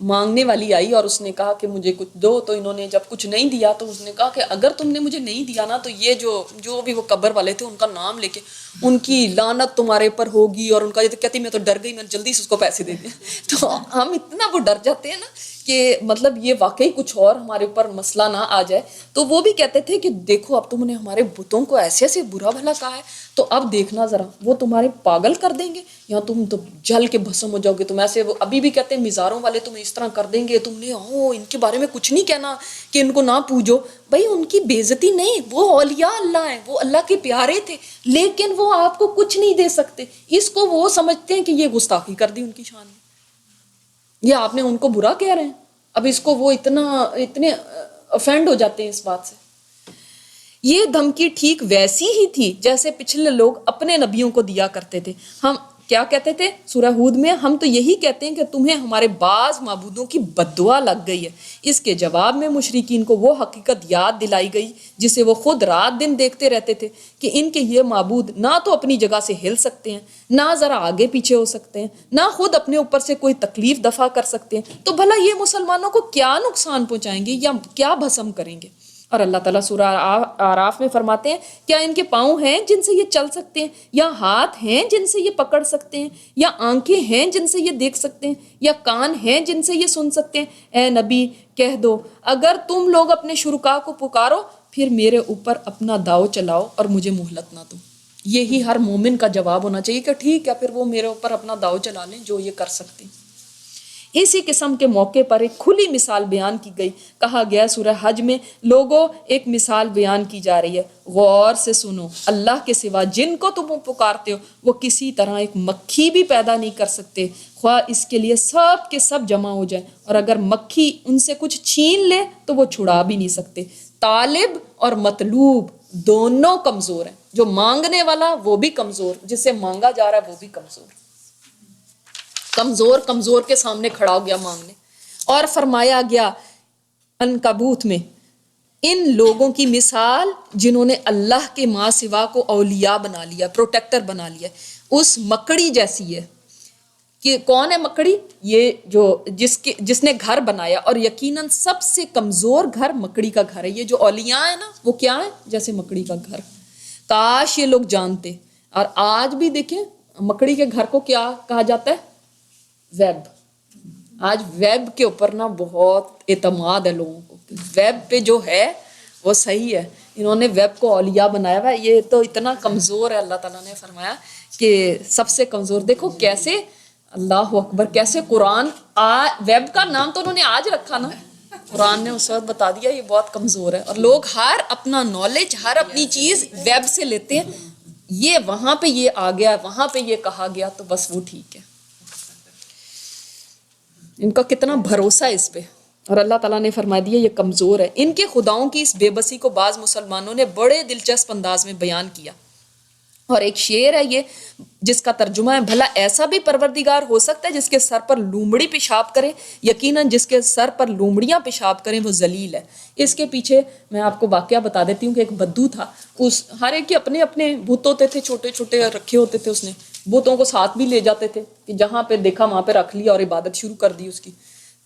مانگنے والی آئی اور اس نے کہا کہ مجھے کچھ دو، تو انہوں نے جب کچھ نہیں دیا تو اس نے کہا کہ اگر تم نے مجھے نہیں دیا نا تو یہ جو بھی وہ قبر والے تھے ان کا نام لے کے ان کی لعنت تمہارے پر ہوگی، اور ان کا یہ کہتی میں تو ڈر گئی، میں جلدی سے اس کو پیسے دے دیا۔ تو ہم اتنا وہ ڈر جاتے ہیں نا کہ مطلب یہ واقعی کچھ اور ہمارے اوپر مسئلہ نہ آ جائے۔ تو وہ بھی کہتے تھے کہ دیکھو اب تم نے ہمارے بتوں کو ایسے ایسے برا بھلا کہا ہے، تو اب دیکھنا ذرا وہ تمہارے پاگل کر دیں گے یا تم تو جل کے بھسم ہو جاؤ گے تم ایسے۔ وہ ابھی بھی کہتے ہیں مزاروں والے تمہیں اس طرح کر دیں گے، تم نے ان کے بارے میں کچھ نہیں کہنا کہ ان کو نہ پوجو۔ بھائی ان کی بے عزتی نہیں، وہ اولیاء اللہ ہیں، وہ اللہ کے پیارے تھے، لیکن وہ آپ کو کچھ نہیں دے سکتے۔ اس کو وہ سمجھتے ہیں کہ یہ گستاخی کر دی ان کی شان میں، یہ آپ نے ان کو برا کہہ رہے ہیں۔ اب اس کو وہ اتنے افینڈ ہو جاتے ہیں اس بات سے۔ یہ دھمکی ٹھیک ویسی ہی تھی جیسے پچھلے لوگ اپنے نبیوں کو دیا کرتے تھے۔ ہم کیا کہتے تھے سورہ ہود میں؟ ہم تو یہی کہتے ہیں کہ تمہیں ہمارے بعض معبودوں کی بد دعا لگ گئی ہے۔ اس کے جواب میں مشرکین کو وہ حقیقت یاد دلائی گئی جسے وہ خود رات دن دیکھتے رہتے تھے کہ ان کے یہ معبود نہ تو اپنی جگہ سے ہل سکتے ہیں، نہ ذرا آگے پیچھے ہو سکتے ہیں، نہ خود اپنے اوپر سے کوئی تکلیف دفع کر سکتے ہیں، تو بھلا یہ مسلمانوں کو کیا نقصان پہنچائیں گے یا کیا بھسم کریں گے؟ اور اللہ تعالیٰ سورہ اعراف میں فرماتے ہیں کیا ان کے پاؤں ہیں جن سے یہ چل سکتے ہیں، یا ہاتھ ہیں جن سے یہ پکڑ سکتے ہیں، یا آنکھیں ہیں جن سے یہ دیکھ سکتے ہیں، یا کان ہیں جن سے یہ سن سکتے ہیں؟ اے نبی کہہ دو اگر تم لوگ اپنے شرکا کو پکارو پھر میرے اوپر اپنا داؤ چلاؤ اور مجھے مہلت نہ دو۔ یہی ہر مومن کا جواب ہونا چاہیے کہ ٹھیک ہے پھر وہ میرے اوپر اپنا داؤ چلا لیں جو یہ کر سکتے ہیں۔ اسی قسم کے موقع پر ایک کھلی مثال بیان کی گئی، کہا گیا سورہ حج میں لوگوں ایک مثال بیان کی جا رہی ہے، غور سے سنو، اللہ کے سوا جن کو تم پکارتے ہو وہ کسی طرح ایک مکھی بھی پیدا نہیں کر سکتے، خواہ اس کے لیے سب کے سب جمع ہو جائیں، اور اگر مکھی ان سے کچھ چھین لے تو وہ چھڑا بھی نہیں سکتے۔ طالب اور مطلوب دونوں کمزور ہیں، جو مانگنے والا وہ بھی کمزور، جس سے مانگا جا رہا ہے وہ بھی کمزور، کمزور کے سامنے کھڑا ہو گیا مانگنے۔ اور فرمایا گیا عنکبوت میں ان لوگوں کی مثال جنہوں نے اللہ کے ماں سوا کو اولیاء بنا لیا، پروٹیکٹر بنا لیا، اس مکڑی جیسی ہے کہ کون ہے مکڑی؟ یہ جو جس نے گھر بنایا، اور یقیناً سب سے کمزور گھر مکڑی کا گھر ہے. یہ جو اولیاء ہے نا وہ کیا ہے؟ جیسے مکڑی کا گھر. کاش یہ لوگ جانتے. اور آج بھی دیکھیں مکڑی کے گھر کو کیا کہا جاتا ہے؟ ویب. آج ویب کے اوپر نا بہت اعتماد ہے لوگوں کو، ویب پہ جو ہے وہ صحیح ہے. انہوں نے ویب کو اولیاء بنایا ہوا ہے. یہ تو اتنا کمزور ہے، اللہ تعالیٰ نے فرمایا کہ سب سے کمزور. دیکھو کیسے، اللہ اکبر، کیسے قرآن ویب کا نام تو انہوں نے آج رکھا نا، قرآن نے اس وقت بتا دیا یہ بہت کمزور ہے. اور لوگ ہر اپنا نالج، ہر اپنی چیز ویب سے لیتے ہیں. یہ وہاں پہ یہ آ گیا، وہاں پہ یہ کہا گیا تو بس وہ ٹھیک ہے. ان کا کتنا بھروسہ ہے اس پہ. اور اللہ تعالیٰ نے فرما دیا یہ کمزور ہے. ان کے خداؤں کی اس بے بسی کو بعض مسلمانوں نے بڑے دلچسپ انداز میں بیان کیا. اور ایک شعر ہے یہ جس کا ترجمہ ہے، بھلا ایسا بھی پروردگار ہو سکتا ہے جس کے سر پر لومڑی پیشاب کرے؟ یقیناً جس کے سر پر لومڑیاں پیشاب کریں وہ ذلیل ہے. اس کے پیچھے میں آپ کو واقعہ بتا دیتی ہوں کہ ایک بدو تھا. اس ہر ایک کے اپنے اپنے بت ہوتے تھے، چھوٹے چھوٹے رکھے ہوتے تھے. اس نے بتوں کو ساتھ بھی لے جاتے تھے کہ جہاں پہ دیکھا وہاں پہ رکھ لیا اور عبادت شروع کر دی اس کی.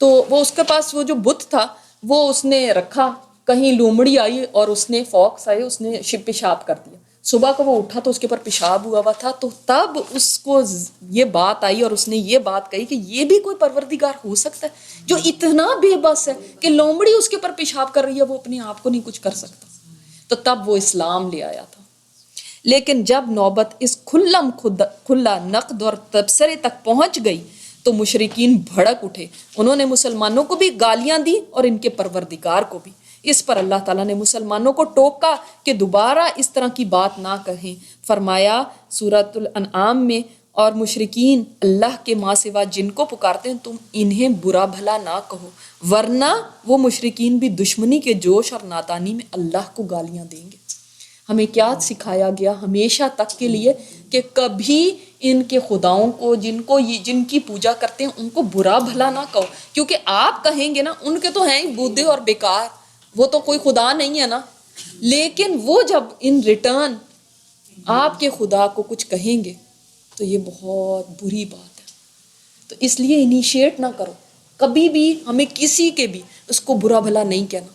تو وہ اس کے پاس وہ جو بت تھا وہ اس نے رکھا، کہیں لومڑی آئی اور اس نے فوکس آئے، اس نے پیشاب کر دیا. صبح کو وہ اٹھا تو اس کے اوپر پیشاب ہوا ہوا تھا. تو تب اس کو یہ بات آئی اور اس نے یہ بات کہی کہ یہ بھی کوئی پروردگار ہو سکتا ہے جو اتنا بے بس ہے کہ لومڑی اس کے اوپر پیشاب کر رہی ہے، وہ اپنے آپ کو نہیں کچھ کر سکتا. تو تب وہ اسلام لے آیا تھا. لیکن جب نوبت اس کھلا نقد اور تبصرے تک پہنچ گئی تو مشرکین بھڑک اٹھے. انہوں نے مسلمانوں کو بھی گالیاں دی اور ان کے پروردگار کو بھی. اس پر اللہ تعالیٰ نے مسلمانوں کو ٹوکا کہ دوبارہ اس طرح کی بات نہ کہیں. فرمایا سورۃ الانعام میں، اور مشرکین اللہ کے ماں سوا جن کو پکارتے ہیں تم انہیں برا بھلا نہ کہو، ورنہ وہ مشرکین بھی دشمنی کے جوش اور نادانی میں اللہ کو گالیاں دیں گے. ہمیں کیا سکھایا گیا ہمیشہ تک کے لیے کہ کبھی ان کے خداؤں کو جن کی پوجا کرتے ہیں ان کو برا بھلا نہ کہو. کیونکہ آپ کہیں گے نا ان کے تو ہیں ہی بودھے اور بیکار، وہ تو کوئی خدا نہیں ہے نا. لیکن وہ جب ان ریٹرن آپ کے خدا کو کچھ کہیں گے تو یہ بہت بری بات ہے. تو اس لیے انیشیٹ نہ کرو کبھی بھی، ہمیں کسی کے بھی اس کو برا بھلا نہیں کہنا.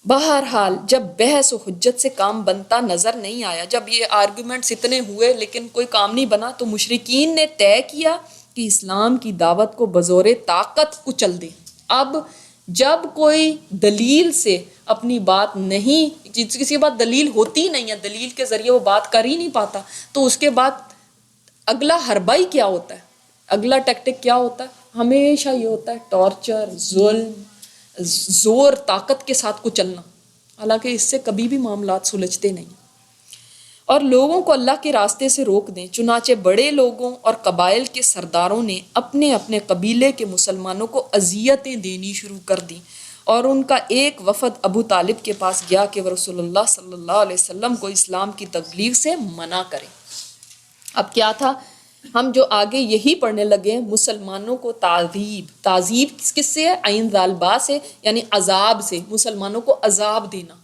بہرحال جب بحث و حجت سے کام بنتا نظر نہیں آیا، جب یہ آرگومنٹس اتنے ہوئے لیکن کوئی کام نہیں بنا، تو مشرکین نے طے کیا کہ اسلام کی دعوت کو بزور طاقت کچل دیں. اب جب کوئی دلیل سے اپنی بات نہیں، کسی کے بعد دلیل ہوتی نہیں ہے، دلیل کے ذریعے وہ بات کر ہی نہیں پاتا، تو اس کے بعد اگلا حربہ ہی کیا ہوتا ہے، اگلا ٹیکٹک کیا ہوتا ہے؟ ہمیشہ یہ ہوتا ہے ٹارچر، ظلم، زور، طاقت کے ساتھ کچلنا. حالانکہ اس سے کبھی بھی معاملات سلجھتے نہیں. اور لوگوں کو اللہ کے راستے سے روک دیں. چنانچہ بڑے لوگوں اور قبائل کے سرداروں نے اپنے اپنے قبیلے کے مسلمانوں کو اذیتیں دینی شروع کر دیں، اور ان کا ایک وفد ابو طالب کے پاس گیا کہ وہ رسول اللہ صلی اللہ علیہ وسلم کو اسلام کی تبلیغ سے منع کریں. اب کیا تھا، ہم جو آگے یہی پڑھنے لگے، مسلمانوں کو تعذیب کس سے ہے؟ عین ذال با سے، یعنی عذاب سے. مسلمانوں کو عذاب دینا،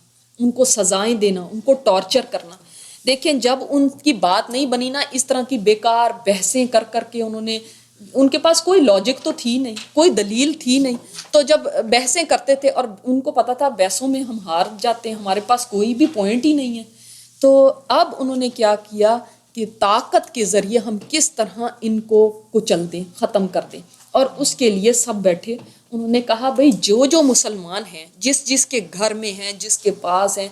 ان کو سزائیں دینا، ان کو ٹارچر کرنا. دیکھیں جب ان کی بات نہیں بنی نا، اس طرح کی بیکار بحثیں کر کے ان کے پاس کوئی لاجک تو تھی نہیں، کوئی دلیل تھی نہیں. تو جب بحثیں کرتے تھے اور ان کو پتا تھا بحثوں میں ہم ہار جاتے ہیں، ہمارے پاس کوئی بھی پوائنٹ ہی نہیں ہے، تو اب انہوں نے کیا کیا کہ طاقت کے ذریعے ہم کس طرح ان کو کچل دیں، ختم کر دیں. اور اس کے لیے سب بیٹھے. انہوں نے کہا بھئی جو مسلمان ہیں، جس کے گھر میں ہیں، جس کے پاس ہیں،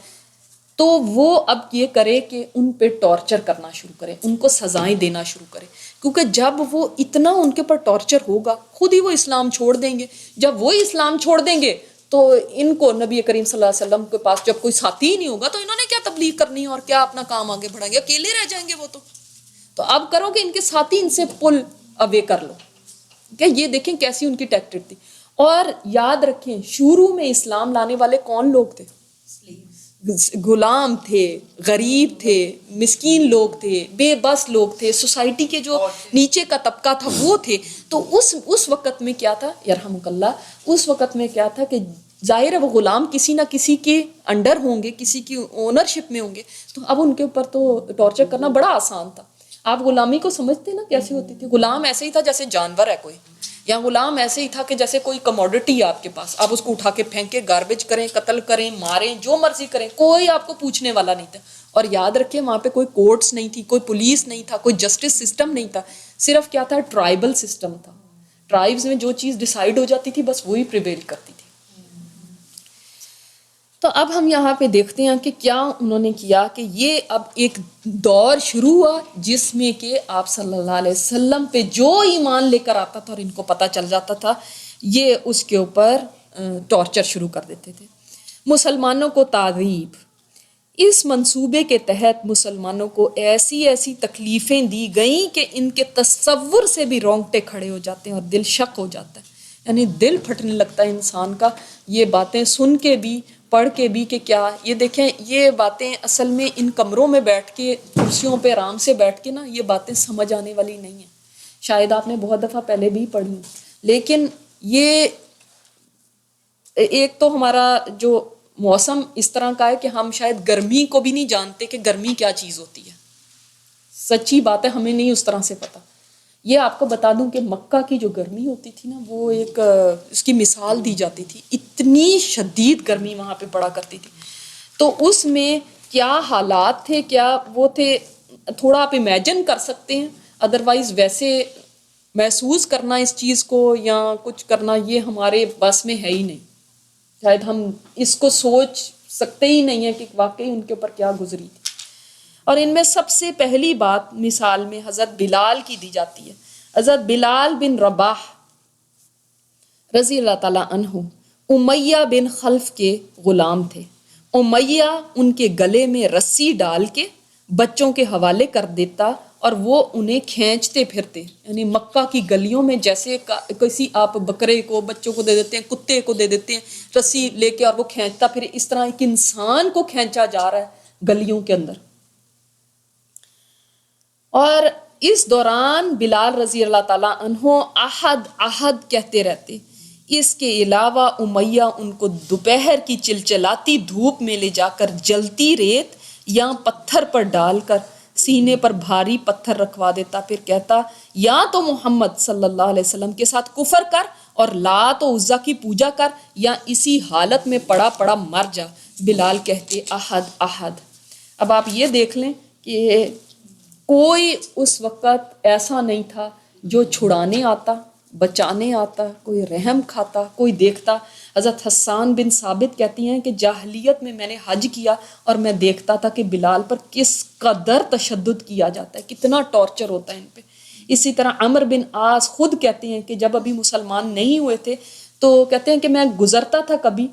تو وہ اب یہ کرے کہ ان پہ ٹارچر کرنا شروع کرے، ان کو سزائیں دینا شروع کرے. کیونکہ جب وہ اتنا ان کے پر ٹارچر ہوگا خود ہی وہ اسلام چھوڑ دیں گے. جب وہ اسلام چھوڑ دیں گے تو ان کو نبی کریم صلی اللہ علیہ وسلم کے پاس جب کوئی ساتھی ہی نہیں ہوگا تو انہوں نے کیا تبلیغ کرنی ہے اور کیا اپنا کام آگے بڑھائیں گے، اکیلے رہ جائیں گے وہ. تو اب کرو کہ ان کے ساتھی ان سے پل اوے کر لو. کہ یہ دیکھیں کیسی ان کی ٹیکٹک تھی. اور یاد رکھیں شروع میں اسلام لانے والے کون لوگ تھے؟ غلام تھے، غریب تھے، مسکین لوگ تھے، بے بس لوگ تھے، سوسائٹی کے جو نیچے کا طبقہ تھا وہ تھے. تو اس وقت میں کیا تھا، یرحمک اللہ، اس وقت میں کیا تھا کہ ظاہر ہے وہ غلام کسی نہ کسی کے انڈر ہوں گے، کسی کی اونرشپ میں ہوں گے. تو اب ان کے اوپر تو ٹارچر کرنا بڑا آسان تھا. آپ غلامی کو سمجھتے نا کیسے ہوتی تھی؟ غلام ایسے ہی تھا جیسے جانور ہے کوئی، یا غلام ایسے ہی تھا کہ جیسے کوئی کموڈٹی ہے آپ کے پاس، آپ اس کو اٹھا کے پھینکیں، گاربیج کریں، قتل کریں، ماریں، جو مرضی کریں، کوئی آپ کو پوچھنے والا نہیں تھا. اور یاد رکھیں وہاں پہ کوئی کورٹس نہیں تھی، کوئی پولیس نہیں تھا، کوئی جسٹس سسٹم نہیں تھا، صرف کیا تھا؟ ٹرائبل سسٹم تھا. ٹرائبز میں جو چیز ڈیسائیڈ ہو جاتی تھی بس وہی پریویل کرتی تھی. تو اب ہم یہاں پہ دیکھتے ہیں کہ کیا انہوں نے کیا کہ یہ اب ایک دور شروع ہوا جس میں کہ آپ صلی اللہ علیہ وسلم پہ جو ایمان لے کر آتا تھا اور ان کو پتہ چل جاتا تھا یہ اس کے اوپر ٹارچر شروع کر دیتے تھے. مسلمانوں کو تعذیب. اس منصوبے کے تحت مسلمانوں کو ایسی ایسی تکلیفیں دی گئیں کہ ان کے تصور سے بھی رونگٹے کھڑے ہو جاتے ہیں اور دل شک ہو جاتا ہے، یعنی دل پھٹنے لگتا ہے انسان کا یہ باتیں سن کے بھی، پڑھ کے بھی، کہ کیا یہ دیکھیں یہ باتیں اصل میں ان کمروں میں بیٹھ کے کرسیوں پہ آرام سے بیٹھ کے نا یہ باتیں سمجھ آنے والی نہیں ہیں. شاید آپ نے بہت دفعہ پہلے بھی پڑھی، لیکن یہ ایک تو ہمارا جو موسم اس طرح کا ہے کہ ہم شاید گرمی کو بھی نہیں جانتے کہ گرمی کیا چیز ہوتی ہے. سچی بات ہے، ہمیں نہیں اس طرح سے پتہ. یہ آپ کو بتا دوں کہ مکہ کی جو گرمی ہوتی تھی نا وہ ایک اس کی مثال دی جاتی تھی، اتنی شدید گرمی وہاں پہ پڑا کرتی تھی. تو اس میں کیا حالات تھے، کیا وہ تھے، تھوڑا آپ امیجن کر سکتے ہیں. ادروائز ویسے محسوس کرنا اس چیز کو یا کچھ کرنا یہ ہمارے بس میں ہے ہی نہیں. شاید ہم اس کو سوچ سکتے ہی نہیں ہیں کہ واقعی ان کے اوپر کیا گزری تھی. اور ان میں سب سے پہلی بات مثال میں حضرت بلال کی دی جاتی ہے. حضرت بلال بن رباح رضی اللہ تعالیٰ عنہ امیہ بن خلف کے غلام تھے. امیہ ان کے گلے میں رسی ڈال کے بچوں کے حوالے کر دیتا اور وہ انہیں کھینچتے پھرتے، یعنی مکہ کی گلیوں میں جیسے کسی آپ بکرے کو بچوں کو دے دیتے ہیں، کتے کو دے دیتے ہیں رسی لے کے اور وہ کھینچتا پھر، اس طرح ایک انسان کو کھینچا جا رہا ہے گلیوں کے اندر. اور اس دوران بلال رضی اللہ تعالیٰ عنہ احد احد کہتے رہتے. اس کے علاوہ امیہ ان کو دوپہر کی چلچلاتی دھوپ میں لے جا کر جلتی ریت یا پتھر پر ڈال کر سینے پر بھاری پتھر رکھوا دیتا، پھر کہتا یا تو محمد صلی اللہ علیہ وسلم کے ساتھ کفر کر اور لات و عزا کی پوجا کر یا اسی حالت میں پڑا پڑا مر جا. بلال کہتے احد احد. اب آپ یہ دیکھ لیں کہ کوئی اس وقت ایسا نہیں تھا جو چھڑانے آتا، بچانے آتا، کوئی رحم کھاتا، کوئی دیکھتا. حضرت حسان بن ثابت کہتی ہیں کہ جاہلیت میں میں نے حج کیا اور میں دیکھتا تھا کہ بلال پر کس قدر تشدد کیا جاتا ہے، کتنا ٹارچر ہوتا ہے ان پہ. اسی طرح عمر بن عاص خود کہتے ہیں کہ جب ابھی مسلمان نہیں ہوئے تھے تو کہتے ہیں کہ میں گزرتا تھا کبھی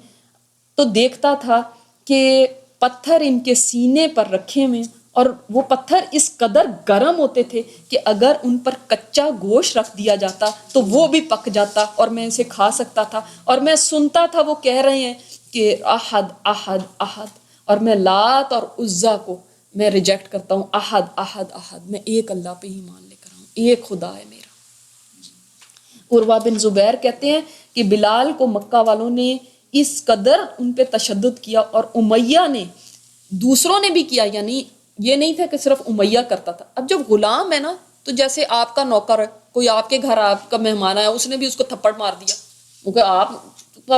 تو دیکھتا تھا کہ پتھر ان کے سینے پر رکھے ہوئے اور وہ پتھر اس قدر گرم ہوتے تھے کہ اگر ان پر کچا گوشت رکھ دیا جاتا تو وہ بھی پک جاتا اور میں اسے کھا سکتا تھا. اور میں سنتا تھا وہ کہہ رہے ہیں کہ احد احد احد، اور میں لات اور عزا کو میں ریجیکٹ کرتا ہوں. احد احد احد، میں ایک اللہ پہ ہی مان لے کر ہوں، ایک خدا ہے میرا. عروہ بن زبیر کہتے ہیں کہ بلال کو مکہ والوں نے اس قدر ان پہ تشدد کیا اور امیہ نے دوسروں نے بھی کیا، یعنی یہ نہیں تھا کہ صرف امیہ کرتا تھا. اب جب غلام ہے نا تو جیسے آپ کا نوکر ہے، کوئی آپ کے گھر آپ کا مہمان آیا، اس نے بھی اس کو تھپڑ مار دیا کیونکہ آپ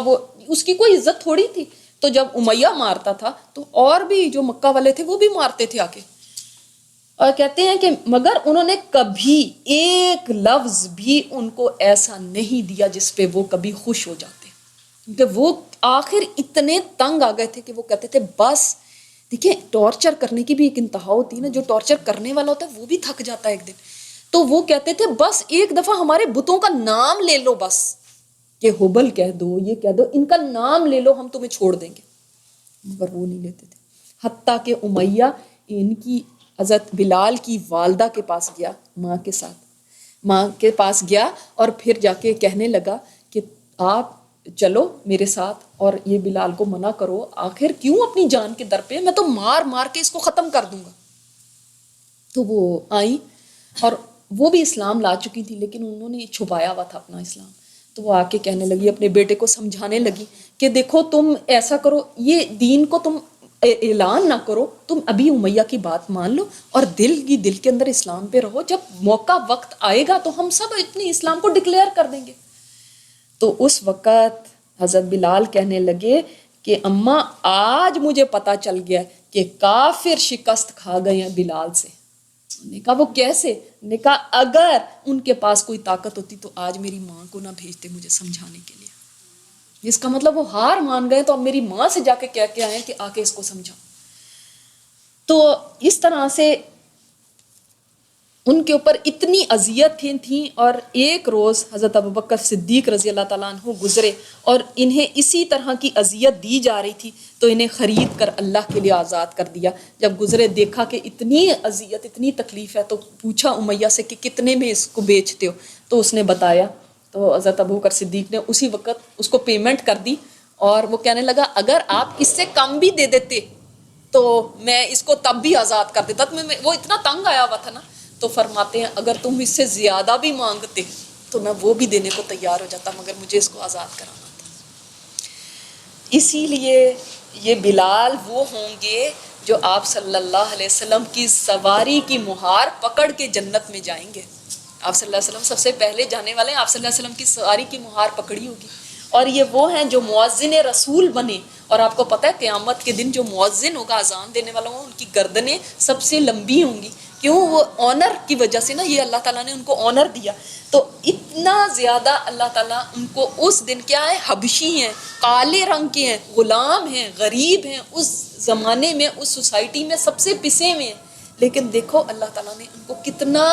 وہ اس کی کوئی عزت تھوڑی تھی. تو جب امیہ مارتا تھا تو اور بھی جو مکہ والے تھے وہ بھی مارتے تھے آ کے. اور کہتے ہیں کہ مگر انہوں نے کبھی ایک لفظ بھی ان کو ایسا نہیں دیا جس پہ وہ کبھی خوش ہو جاتے، کیونکہ وہ آخر اتنے تنگ آ گئے تھے کہ وہ کہتے تھے بس. دیکھیں ٹارچر کرنے کی بھی ایک انتہا ہوتی ہے نا، جو ٹارچر کرنے والا ہوتا ہے وہ بھی تھک جاتا ہے ایک دن. تو وہ کہتے تھے بس ایک دفعہ ہمارے بتوں کا نام لے لو، بس کہ ہبل کہہ دو، یہ کہہ دو، ان کا نام لے لو، ہم تمہیں چھوڑ دیں گے. مگر وہ نہیں لیتے تھے. حتیٰ کہ امیہ ان کی حضرت بلال کی والدہ کے پاس گیا، ماں کے ساتھ، ماں کے پاس گیا اور پھر جا کے کہنے لگا کہ آپ چلو میرے ساتھ اور یہ بلال کو منع کرو، آخر کیوں اپنی جان کے در پہ، میں تو مار مار کے اس کو ختم کر دوں گا. تو وہ آئیں اور وہ بھی اسلام لا چکی تھی لیکن انہوں نے چھپایا ہوا تھا اپنا اسلام. تو وہ آ کے کہنے لگی، اپنے بیٹے کو سمجھانے لگی کہ دیکھو تم ایسا کرو، یہ دین کو تم اعلان نہ کرو, تم ابھی امیہ کی بات مان لو اور دل کے اندر اسلام پہ رہو, جب موقع وقت آئے گا تو ہم سب اپنے اسلام کو ڈکلیئر کر دیں گے. تو اس وقت حضرت بلال کہنے لگے کہ اماں آج مجھے پتا چل گیا کہ کافر شکست کھا گئے ہیں بلال سے. نے کہا وہ کیسے؟ نے کہا اگر ان کے پاس کوئی طاقت ہوتی تو آج میری ماں کو نہ بھیجتے مجھے سمجھانے کے لیے. اس کا مطلب وہ ہار مان گئے, تو اب میری ماں سے جا کے کہہ کے آئے کہ آ کے اس کو سمجھاؤ. تو اس طرح سے ان کے اوپر اتنی اذیت تھیں. اور ایک روز حضرت ابوبکر صدیق رضی اللہ تعالیٰ عنہ گزرے اور انہیں اسی طرح کی اذیت دی جا رہی تھی, تو انہیں خرید کر اللہ کے لیے آزاد کر دیا. جب گزرے دیکھا کہ اتنی اذیت اتنی تکلیف ہے, تو پوچھا امیہ سے کہ کتنے میں اس کو بیچتے ہو؟ تو اس نے بتایا. تو حضرت ابوبکر صدیق نے اسی وقت اس کو پیمنٹ کر دی, اور وہ کہنے لگا اگر آپ اس سے کم بھی دے دیتے تو میں اس کو تب بھی آزاد کر دیتا. وہ اتنا تنگ آیا ہوا تھا نا. تو فرماتے ہیں اگر تم اس سے زیادہ بھی مانگتے تو میں وہ بھی دینے کو تیار ہو جاتا, مگر مجھے اس کو آزاد کرانا تھا. اسی لیے یہ بلال وہ ہوں گے جو آپ صلی اللہ علیہ وسلم کی سواری کی مہار پکڑ کے جنت میں جائیں گے. آپ صلی اللہ علیہ وسلم سب سے پہلے جانے والے ہیں, آپ صلی اللہ علیہ وسلم کی سواری کی مہار پکڑی ہوگی. اور یہ وہ ہیں جو مؤذن رسول بنے. اور آپ کو پتہ ہے قیامت کے دن جو مؤذن ہوگا, اذان دینے والا ہوگا, ان کی گردنیں سب سے لمبی ہوں گی. کیوں؟ وہ آنر کی وجہ سے نا, یہ اللہ تعالیٰ نے ان کو آنر دیا. تو اتنا زیادہ اللہ تعالیٰ ان کو اس دن کیا ہے, حبشی ہیں, کالے رنگ کے ہیں, غلام ہیں, غریب ہیں, اس زمانے میں اس سوسائٹی میں سب سے پسے ہوئے ہیں. لیکن دیکھو اللہ تعالیٰ نے ان کو کتنا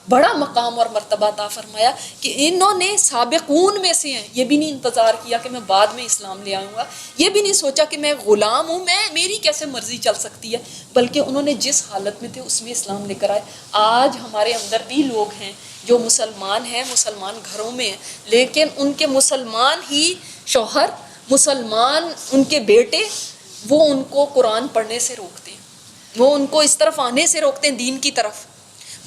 بڑا مقام اور مرتبہ عطا فرمایا کہ انہوں نے سابقون میں سے ہیں. یہ بھی نہیں انتظار کیا کہ میں بعد میں اسلام لے آؤں گا, یہ بھی نہیں سوچا کہ میں غلام ہوں, میری کیسے مرضی چل سکتی ہے, بلکہ انہوں نے جس حالت میں تھے اس میں اسلام لے کر آئے. آج ہمارے اندر بھی لوگ ہیں جو مسلمان ہیں, مسلمان گھروں میں ہیں, لیکن ان کے مسلمان ہی شوہر, مسلمان ان کے بیٹے, وہ ان کو قرآن پڑھنے سے روکتے ہیں, وہ ان کو اس طرف آنے سے روکتے ہیں دین کی طرف,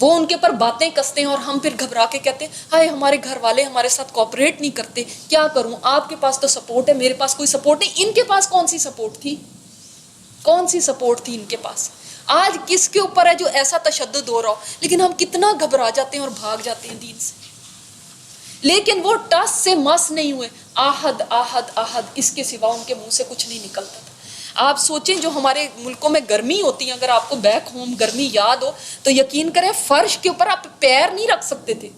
وہ ان کے اوپر باتیں کستے ہیں, اور ہم پھر گھبرا کے کہتے ہیں ہائے ہمارے گھر والے ہمارے ساتھ کوآپریٹ نہیں کرتے, کیا کروں؟ آپ کے پاس تو سپورٹ ہے, میرے پاس کوئی سپورٹ نہیں. ان کے پاس کون سی سپورٹ تھی؟ کون سی سپورٹ تھی ان کے پاس؟ آج کس کے اوپر ہے جو ایسا تشدد ہو رہا ہو, لیکن ہم کتنا گھبرا جاتے ہیں اور بھاگ جاتے ہیں دین سے. لیکن وہ ٹس سے مس نہیں ہوئے, آہد آہد آہد, اس کے سوا ان کے منہ سے کچھ نہیں نکلتا تھا. آپ سوچیں جو ہمارے ملکوں میں گرمی ہوتی ہے, اگر آپ کو بیک ہوم گرمی یاد ہو تو یقین کریں فرش کے اوپر آپ پیر نہیں رکھ سکتے تھے.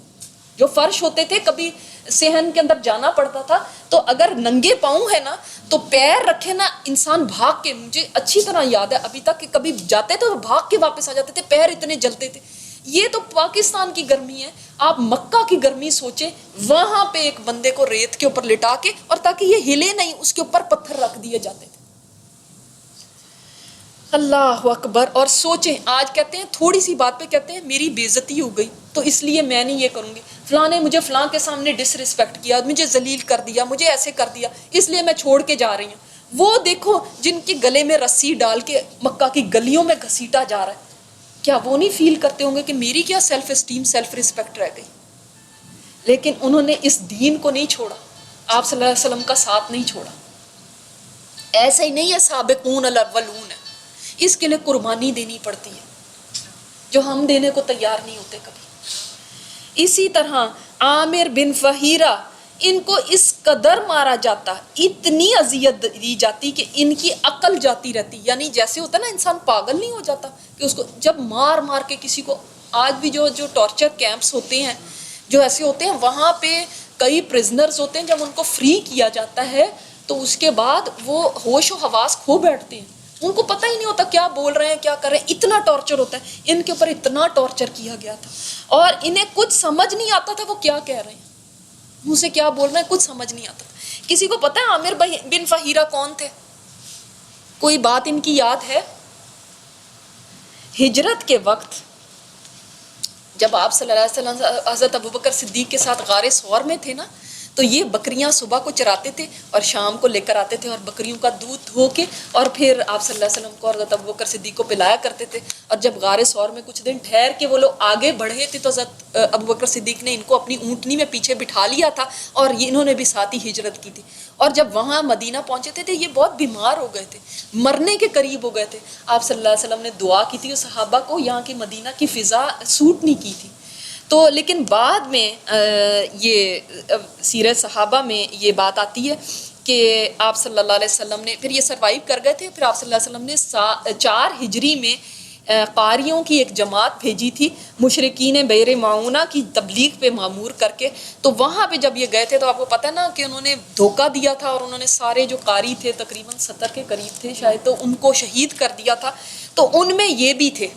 جو فرش ہوتے تھے, کبھی صحن کے اندر جانا پڑتا تھا تو اگر ننگے پاؤں ہے نا تو پیر رکھے نا انسان بھاگ کے, مجھے اچھی طرح یاد ہے ابھی تک کہ کبھی جاتے تھے تو بھاگ کے واپس آ جاتے تھے, پیر اتنے جلتے تھے. یہ تو پاکستان کی گرمی ہے, آپ مکہ کی گرمی سوچیں, وہاں پہ ایک بندے کو ریت کے اوپر لٹا کے, اور تاکہ یہ ہلے نہیں اس کے اوپر پتھر رکھ دیے جاتے تھے. اللہ اکبر. اور سوچیں آج کہتے ہیں تھوڑی سی بات پہ کہتے ہیں میری بے عزتی ہو گئی تو اس لیے میں نہیں یہ کروں گی, فلاں نے مجھے فلاں کے سامنے ڈس رسپیکٹ کیا, مجھے ذلیل کر دیا, مجھے ایسے کر دیا, اس لیے میں چھوڑ کے جا رہی ہوں. وہ دیکھو جن کے گلے میں رسی ڈال کے مکہ کی گلیوں میں گھسیٹا جا رہا ہے, کیا وہ نہیں فیل کرتے ہوں گے کہ میری کیا سیلف اسٹیم سیلف رسپیکٹ رہ گئی؟ لیکن انہوں نے اس دین کو نہیں چھوڑا, آپ صلی اللہ علیہ وسلم کا ساتھ نہیں چھوڑا. ایسا ہی نہیں ہے سابقون الاولون ہے, اس کے لیے قربانی دینی پڑتی ہے جو ہم دینے کو تیار نہیں ہوتے کبھی. اسی طرح عامر بن فہیرہ, ان کو اس قدر مارا جاتا, اتنی اذیت دی جاتی کہ ان کی عقل جاتی رہتی. یعنی جیسے ہوتا ہے نا انسان پاگل نہیں ہو جاتا کہ اس کو جب مار مار کے کسی کو, آج بھی جو ٹارچر کیمپس ہوتے ہیں جو ایسے ہوتے ہیں, وہاں پہ کئی پرزنرز ہوتے ہیں, جب ان کو فری کیا جاتا ہے تو اس کے بعد وہ ہوش و حواس کھو بیٹھتے ہیں, ان کو پتہ ہی نہیں ہوتا کیا بول رہے ہیں کیا کر رہے ہیں, اتنا ٹارچر ہوتا ہے. ان کے اوپر اتنا ٹارچر کیا گیا تھا اور انہیں کچھ سمجھ نہیں آتا تھا وہ کیا کہہ رہے ہیں, منہ سے کیا بول رہے ہیں کچھ سمجھ نہیں آتا تھا. کسی کو پتہ ہے عامر بن فہیرہ کون تھے؟ کوئی بات ان کی یاد ہے؟ ہجرت کے وقت جب آپ صلی اللہ علیہ وسلم حضرت ابوبکر صدیق کے ساتھ غار ثور میں تھے نا, تو یہ بکریاں صبح کو چراتے تھے اور شام کو لے کر آتے تھے اور بکریوں کا دودھ دھو کے اور پھر آپ صلی اللہ علیہ وسلم کو اور حضرت ابوبکر صدیق کو پلایا کرتے تھے. اور جب غار ثور میں کچھ دن ٹھہر کے وہ لوگ آگے بڑھے تھے تو حضرت ابوبکر صدیق نے ان کو اپنی اونٹنی میں پیچھے بٹھا لیا تھا اور یہ انہوں نے بھی ساتھ ہی ہجرت کی تھی. اور جب وہاں مدینہ پہنچے تھے یہ بہت بیمار ہو گئے تھے, مرنے کے قریب ہو گئے تھے. آپ صلی اللہ علیہ وسلم نے دعا کی تھی, اور صحابہ کو یہاں کی مدینہ کی فضا سوٹ نہیں کی تھی. تو لیکن بعد میں یہ سیرت صحابہ میں یہ بات آتی ہے کہ آپ صلی اللہ علیہ وسلم نے پھر یہ سروائیو کر گئے تھے. پھر آپ صلی اللہ علیہ وسلم نے 4 ہجری میں قاریوں کی ایک جماعت بھیجی تھی مشرکین بئر معونہ کی تبلیغ پہ معمور کر کے. تو وہاں پہ جب یہ گئے تھے تو آپ کو پتہ نا کہ انہوں نے دھوکہ دیا تھا اور انہوں نے سارے جو قاری تھے تقریباً 70 کے قریب تھے شاید, تو ان کو شہید کر دیا تھا. تو ان میں یہ بھی تھے.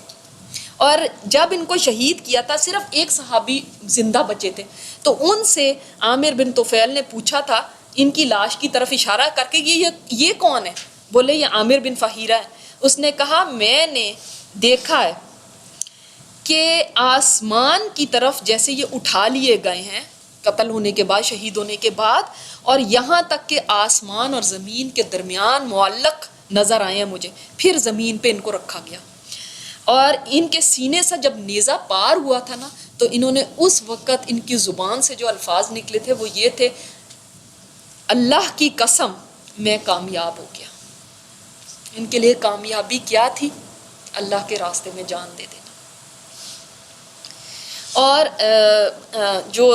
اور جب ان کو شہید کیا تھا صرف ایک صحابی زندہ بچے تھے. تو ان سے عامر بن طفیل نے پوچھا تھا ان کی لاش کی طرف اشارہ کر کے یہ کون ہے؟ بولے یہ عامر بن فہیرہ ہے. اس نے کہا میں نے دیکھا ہے کہ آسمان کی طرف جیسے یہ اٹھا لیے گئے ہیں قتل ہونے کے بعد, شہید ہونے کے بعد, اور یہاں تک کہ آسمان اور زمین کے درمیان معلق نظر آئے ہیں مجھے. پھر زمین پہ ان کو رکھا گیا اور ان کے سینے سے جب نیزہ پار ہوا تھا نا تو انہوں نے اس وقت ان کی زبان سے جو الفاظ نکلے تھے وہ یہ تھے, اللہ کی قسم میں کامیاب ہو گیا. ان کے لیے کامیابی کیا تھی؟ اللہ کے راستے میں جان دے دینا. اور جو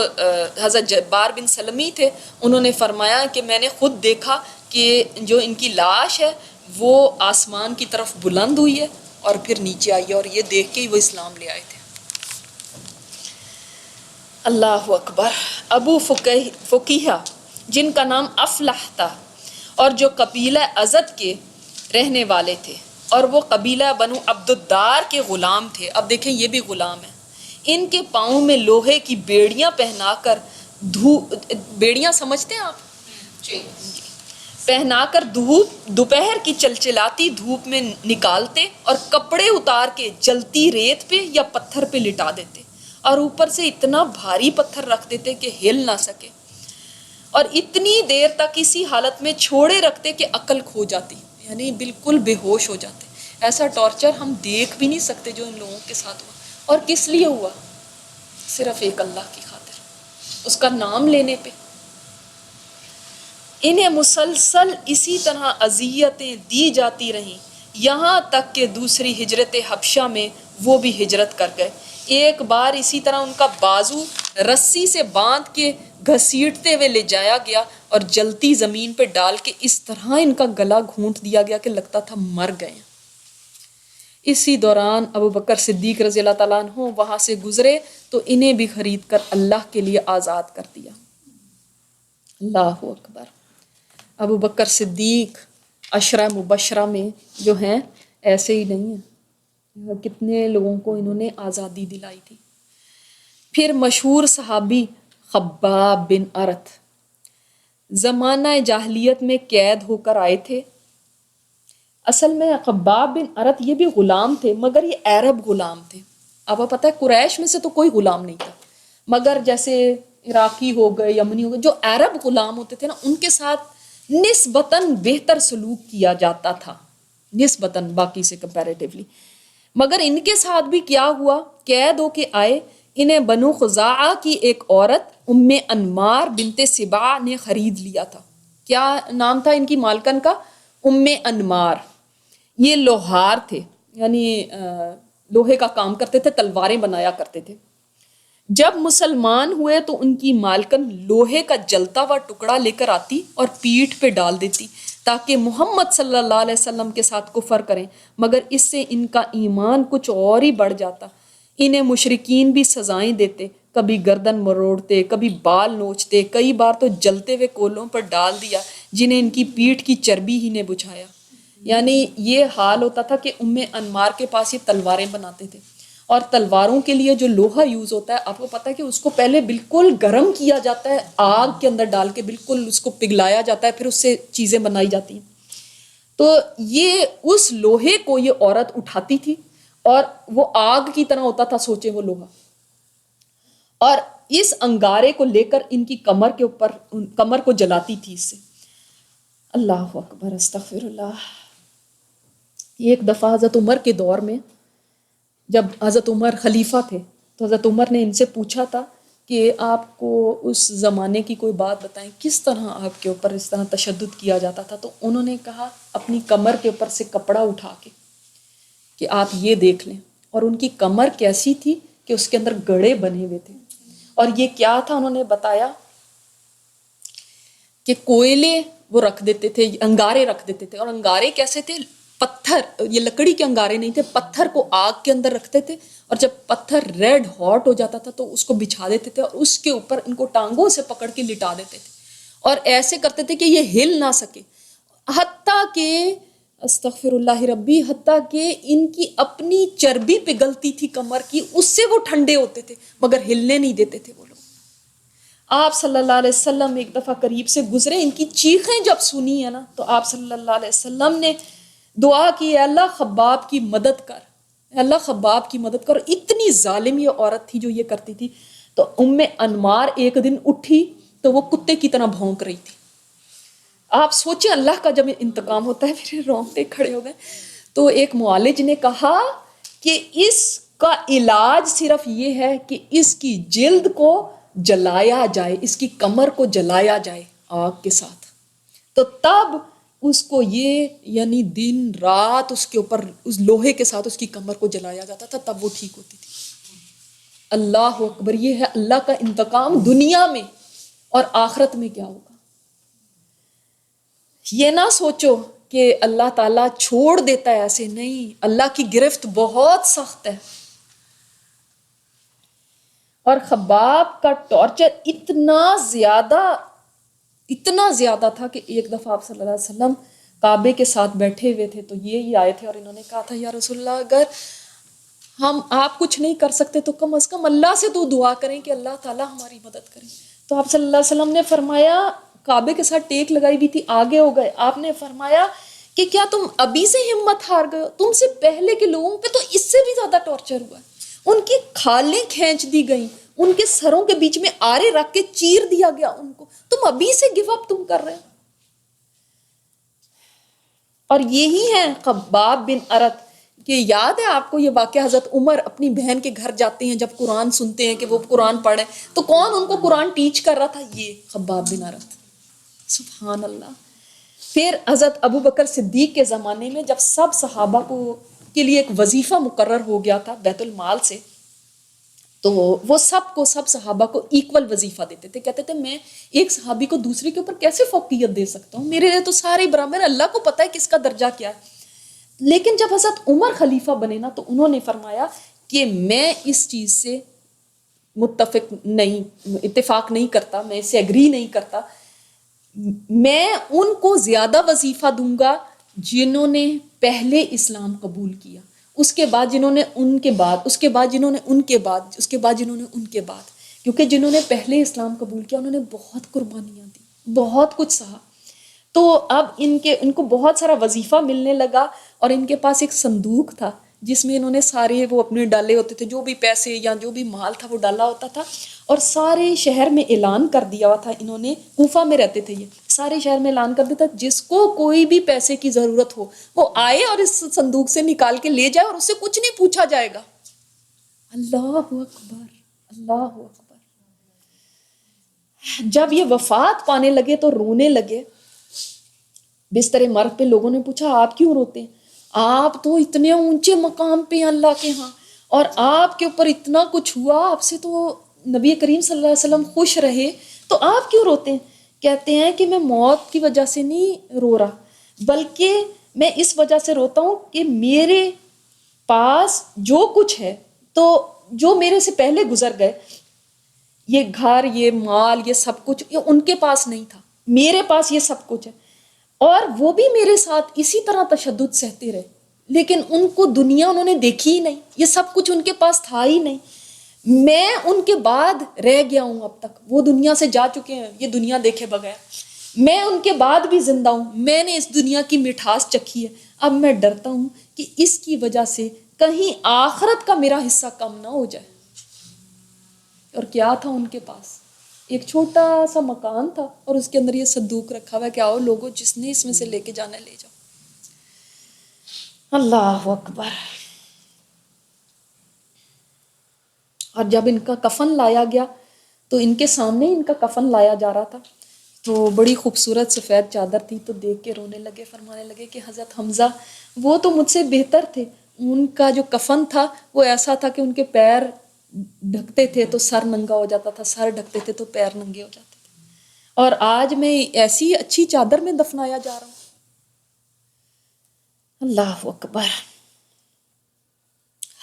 حضرت جبار بن سلمی تھے انہوں نے فرمایا کہ میں نے خود دیکھا کہ جو ان کی لاش ہے وہ آسمان کی طرف بلند ہوئی ہے اور پھر نیچے آئی ہے, اور یہ دیکھ کے ہی وہ اسلام لے آئے تھے. اللہ اکبر. ابو فقیہ جن کا نام افلح تھا اور جو قبیلہ ازد کے رہنے والے تھے, اور وہ قبیلہ بنو عبد الدار کے غلام تھے. اب دیکھیں یہ بھی غلام ہیں. ان کے پاؤں میں لوہے کی بیڑیاں پہنا کر بیڑیاں سمجھتے ہیں آپ؟ جی. پہنا کر دوپہر کی چلچلاتی دھوپ میں نکالتے اور کپڑے اتار کے جلتی ریت پہ یا پتھر پہ لٹا دیتے, اور اوپر سے اتنا بھاری پتھر رکھ دیتے کہ ہل نہ سکے, اور اتنی دیر تک اسی حالت میں چھوڑے رکھتے کہ عقل کھو جاتی, یعنی بالکل بے ہوش ہو جاتے. ایسا ٹارچر ہم دیکھ بھی نہیں سکتے جو ان لوگوں کے ساتھ ہوا. اور کس لیے ہوا؟ صرف ایک اللہ کی خاطر, اس کا نام لینے پہ. انہیں مسلسل اسی طرح اذیتیں دی جاتی رہیں یہاں تک کہ دوسری ہجرت حبشہ میں وہ بھی ہجرت کر گئے. ایک بار اسی طرح ان کا بازو رسی سے باندھ کے گھسیٹتے ہوئے لے جایا گیا اور جلتی زمین پہ ڈال کے اس طرح ان کا گلا گھونٹ دیا گیا کہ لگتا تھا مر گئے. اسی دوران ابو بکر صدیق رضی اللہ تعالیٰ عنہ وہاں سے گزرے تو انہیں بھی خرید کر اللہ کے لیے آزاد کر دیا. اللہ اکبر. ابو بکر صدیق عشرہ مبشرہ میں جو ہیں ایسے ہی نہیں ہیں, کتنے لوگوں کو انہوں نے آزادی دلائی تھی. پھر مشہور صحابی خباب بن ارت زمانہ جاہلیت میں قید ہو کر آئے تھے. اصل میں خباب بن ارت یہ بھی غلام تھے مگر یہ عرب غلام تھے. اب پتہ ہے قریش میں سے تو کوئی غلام نہیں تھا, مگر جیسے عراقی ہو گئے, یمنی ہو گئے, جو عرب غلام ہوتے تھے نا ان کے ساتھ نسبتاً بہتر سلوک کیا جاتا تھا, نسبتاً باقی سے کمپیریٹیولی. مگر ان کے ساتھ بھی کیا ہوا, قید ہو کے آئے. انہیں بنو خزاعہ کی ایک عورت ام انمار بنت سبا نے خرید لیا تھا. کیا نام تھا ان کی مالکن کا؟ ام انمار. یہ لوہار تھے, یعنی لوہے کا کام کرتے تھے, تلواریں بنایا کرتے تھے. جب مسلمان ہوئے تو ان کی مالکن لوہے کا جلتا ہوا ٹکڑا لے کر آتی اور پیٹھ پہ ڈال دیتی تاکہ محمد صلی اللہ علیہ وسلم کے ساتھ کفر کریں, مگر اس سے ان کا ایمان کچھ اور ہی بڑھ جاتا. انہیں مشرکین بھی سزائیں دیتے, کبھی گردن مروڑتے, کبھی بال نوچتے, کئی بار تو جلتے ہوئے کولوں پر ڈال دیا جنہیں ان کی پیٹھ کی چربی ہی نے بجھایا. یعنی یہ حال ہوتا تھا کہ ام انمار کے پاس یہ تلواریں بناتے تھے, اور تلواروں کے لیے جو لوہا یوز ہوتا ہے آپ کو پتہ ہے کہ اس کو پہلے بالکل گرم کیا جاتا ہے, آگ کے اندر ڈال کے بالکل اس کو پگھلایا جاتا ہے, پھر اس سے چیزیں بنائی جاتی ہیں. تو یہ اس لوہے کو یہ عورت اٹھاتی تھی اور وہ آگ کی طرح ہوتا تھا, سوچے وہ لوہا, اور اس انگارے کو لے کر ان کی کمر کو جلاتی تھی اس سے. اللہ اکبر، استغفر اللہ. ایک دفعہ حضرت عمر کے دور میں جب حضرت عمر خلیفہ تھے تو حضرت عمر نے ان سے پوچھا تھا کہ آپ کو اس زمانے کی کوئی بات بتائیں، کس طرح آپ کے اوپر اس طرح تشدد کیا جاتا تھا. تو انہوں نے کہا اپنی کمر کے اوپر سے کپڑا اٹھا کے کہ آپ یہ دیکھ لیں. اور ان کی کمر کیسی تھی کہ اس کے اندر گڑھے بنے ہوئے تھے. اور یہ کیا تھا، انہوں نے بتایا کہ کوئلے وہ رکھ دیتے تھے، انگارے رکھ دیتے تھے. اور انگارے کیسے تھے؟ پتھر، یہ لکڑی کے انگارے نہیں تھے، پتھر کو آگ کے اندر رکھتے تھے اور جب پتھر ریڈ ہاٹ ہو جاتا تھا تو اس کو بچھا دیتے تھے اور اس کے اوپر ان کو ٹانگوں سے پکڑ کے لٹا دیتے تھے اور ایسے کرتے تھے کہ یہ ہل نہ سکے. حتیٰ کہ استغفر اللہ ربی، حتیٰ کہ ان کی اپنی چربی پگھلتی تھی کمر کی، اس سے وہ ٹھنڈے ہوتے تھے مگر ہلنے نہیں دیتے تھے وہ لوگ. آپ صلی اللہ علیہ وسلم ایک دفعہ قریب سے گزرے، ان کی چیخیں جب سنی ہے نا تو آپ صلی اللہ علیہ وسلم نے دعا کی، اے اللہ خباب کی مدد کر، اے اللہ خباب کی مدد کر. اتنی ظالم یہ عورت تھی جو یہ کرتی تھی. تو انمار ایک دن اٹھی تو وہ کتے کی طرح بھونک رہی تھی. آپ سوچیں اللہ کا جب انتقام ہوتا ہے، میرے رونگٹے کھڑے ہو گئے. تو ایک معالج نے کہا کہ اس کا علاج صرف یہ ہے کہ اس کی جلد کو جلایا جائے، اس کی کمر کو جلایا جائے آگ کے ساتھ. تو تب اس کو یہ یعنی دن رات اس کے اوپر اس لوہے کے ساتھ اس کی کمر کو جلایا جاتا تھا، تب وہ ٹھیک ہوتی تھی. اللہ اکبر. یہ ہے اللہ کا انتقام دنیا میں، اور آخرت میں کیا ہوگا. یہ نہ سوچو کہ اللہ تعالیٰ چھوڑ دیتا ہے، ایسے نہیں. اللہ کی گرفت بہت سخت ہے. اور خباب کا ٹارچر اتنا زیادہ تھا کہ ایک دفعہ آپ صلی اللہ علیہ وسلم کعبے کے ساتھ بیٹھے ہوئے تھے تو یہ آئے تھے اور انہوں نے کہا تھا یا رسول اللہ، اگر آپ کچھ نہیں کر سکتے تو کم از کم اللہ سے تو دعا کریں کہ اللہ تعالیٰ ہماری مدد کریں. تو آپ صلی اللہ علیہ وسلم نے فرمایا، کعبے کے ساتھ ٹیک لگائی ہوئی تھی، آگے ہو گئے. آپ نے فرمایا کہ کیا تم ابھی سے ہمت ہار گئے ہو؟ تم سے پہلے کے لوگوں پہ تو اس سے بھی زیادہ ٹارچر ہوا ہے. ان کی کھالیں کھینچ دی گئیں، ان کے سروں کے بیچ میں آرے رکھ کے چیر دیا گیا ان کو. تم ابھی سے گیو اپ تم کر رہے ہیں. اور یہی ہے خباب بن ارت، کہ یاد ہے آپ کو یہ واقعہ، حضرت عمر اپنی بہن کے گھر جاتے ہیں، جب قرآن سنتے ہیں کہ وہ قرآن پڑھے تو کون ان کو قرآن ٹیچ کر رہا تھا؟ یہ خباب بن ارت. سبحان اللہ. پھر حضرت ابو بکر صدیق کے زمانے میں جب سب صحابہ کے لیے ایک وظیفہ مقرر ہو گیا تھا بیت المال سے، تو وہ سب صحابہ کو ایکول وظیفہ دیتے تھے. کہتے تھے میں ایک صحابی کو دوسرے کے اوپر کیسے فوقیت دے سکتا ہوں، میرے لیے تو سارے برابر، اللہ کو پتہ ہے کس کا درجہ کیا ہے. لیکن جب حضرت عمر خلیفہ بنے نا تو انہوں نے فرمایا کہ میں اس چیز سے اتفاق نہیں کرتا، میں اس سے ایگری نہیں کرتا. میں ان کو زیادہ وظیفہ دوں گا جنہوں نے پہلے اسلام قبول کیا، اس کے بعد جنہوں نے ان کے بعد، اس کے بعد جنہوں نے ان کے بعد، اس کے بعد جنہوں نے ان کے بعد. کیونکہ جنہوں نے پہلے اسلام قبول کیا انہوں نے بہت قربانیاں دی، بہت کچھ سہا. تو اب ان کو بہت سارا وظیفہ ملنے لگا اور ان کے پاس ایک صندوق تھا جس میں انہوں نے سارے وہ اپنے ڈالے ہوتے تھے، جو بھی پیسے یا جو بھی مال تھا وہ ڈالا ہوتا تھا. اور سارے شہر میں اعلان کر دیا ہوا تھا، انہوں نے کوفہ میں رہتے تھے، یہ سارے شہر میں اعلان کر دیتا جس کو کوئی بھی پیسے کی ضرورت ہو وہ آئے اور اس صندوق سے نکال کے لے جائے اور اس سے کچھ نہیں پوچھا جائے گا. اللہ اکبر، اللہ اکبر. جب یہ وفات پانے لگے تو رونے لگے. بستر مرگ پہ لوگوں نے پوچھا آپ کیوں روتے ہیں؟ آپ تو اتنے اونچے مقام پہ ہیں اللہ کے ہاں، اور آپ کے اوپر اتنا کچھ ہوا، آپ سے تو نبی کریم صلی اللہ علیہ وسلم خوش رہے، تو آپ کیوں روتے ہیں؟ کہتے ہیں کہ میں موت کی وجہ سے نہیں رو رہا، بلکہ میں اس وجہ سے روتا ہوں کہ میرے پاس جو کچھ ہے، تو جو میرے سے پہلے گزر گئے، یہ گھر، یہ مال، یہ سب کچھ یہ ان کے پاس نہیں تھا، میرے پاس یہ سب کچھ ہے، اور وہ بھی میرے ساتھ اسی طرح تشدد سہتے رہے، لیکن ان کو دنیا انہوں نے دیکھی ہی نہیں، یہ سب کچھ ان کے پاس تھا ہی نہیں. میں ان کے بعد رہ گیا ہوں، اب تک وہ دنیا سے جا چکے ہیں یہ دنیا دیکھے بغیر، میں ان کے بعد بھی زندہ ہوں، میں نے اس دنیا کی مٹھاس چکھی ہے. اب میں ڈرتا ہوں کہ اس کی وجہ سے کہیں آخرت کا میرا حصہ کم نہ ہو جائے. اور کیا تھا ان کے پاس؟ ایک چھوٹا سا مکان تھا اور اس کے اندر یہ صندوق رکھا ہوا ہے کہ آؤ لوگوں جس نے اس میں سے لے کے جانا ہے لے جاؤ. اللہ اکبر. اور جب ان کا کفن لایا گیا تو ان کے سامنے ان کا کفن لایا جا رہا تھا تو بڑی خوبصورت سفید چادر تھی تو دیکھ کے رونے لگے, فرمانے لگے کہ حضرت حمزہ وہ تو مجھ سے بہتر تھے, ان کا جو کفن تھا وہ ایسا تھا کہ ان کے پیر ڈھکتے تھے تو سر ننگا ہو جاتا تھا, سر ڈھکتے تھے تو پیر ننگے ہو جاتے تھے, اور آج میں ایسی اچھی چادر میں دفنایا جا رہا ہوں. اللہ اکبر.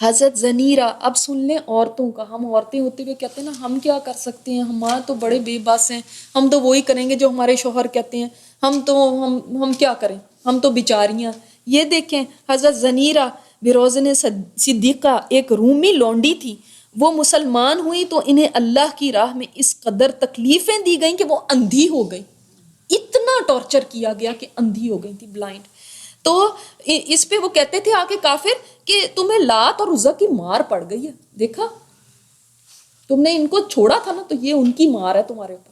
حضرت زنیرہ, اب سن لیں عورتوں کا. ہم عورتیں ہوتے ہوئے کہتے ہیں نا ہم کیا کر سکتے ہیں, ہمارا تو بڑے بے بس ہیں, ہم تو وہی کریں گے جو ہمارے شوہر کہتے ہیں, ہم کیا کریں, ہم تو بیچاریاں. یہ دیکھیں حضرت زنیرہ بروزن صدیقہ ایک رومی لونڈی تھی, وہ مسلمان ہوئی تو انہیں اللہ کی راہ میں اس قدر تکلیفیں دی گئیں کہ وہ اندھی ہو گئی. اتنا ٹارچر کیا گیا کہ اندھی ہو گئی تھی, بلائنڈ. تو اس پہ وہ کہتے تھے آ کے کافر کہ تمہیں لات اور عزا کی مار پڑ گئی ہے, دیکھا تم نے ان کو چھوڑا تھا نا تو یہ ان کی مار ہے تمہارے اوپر.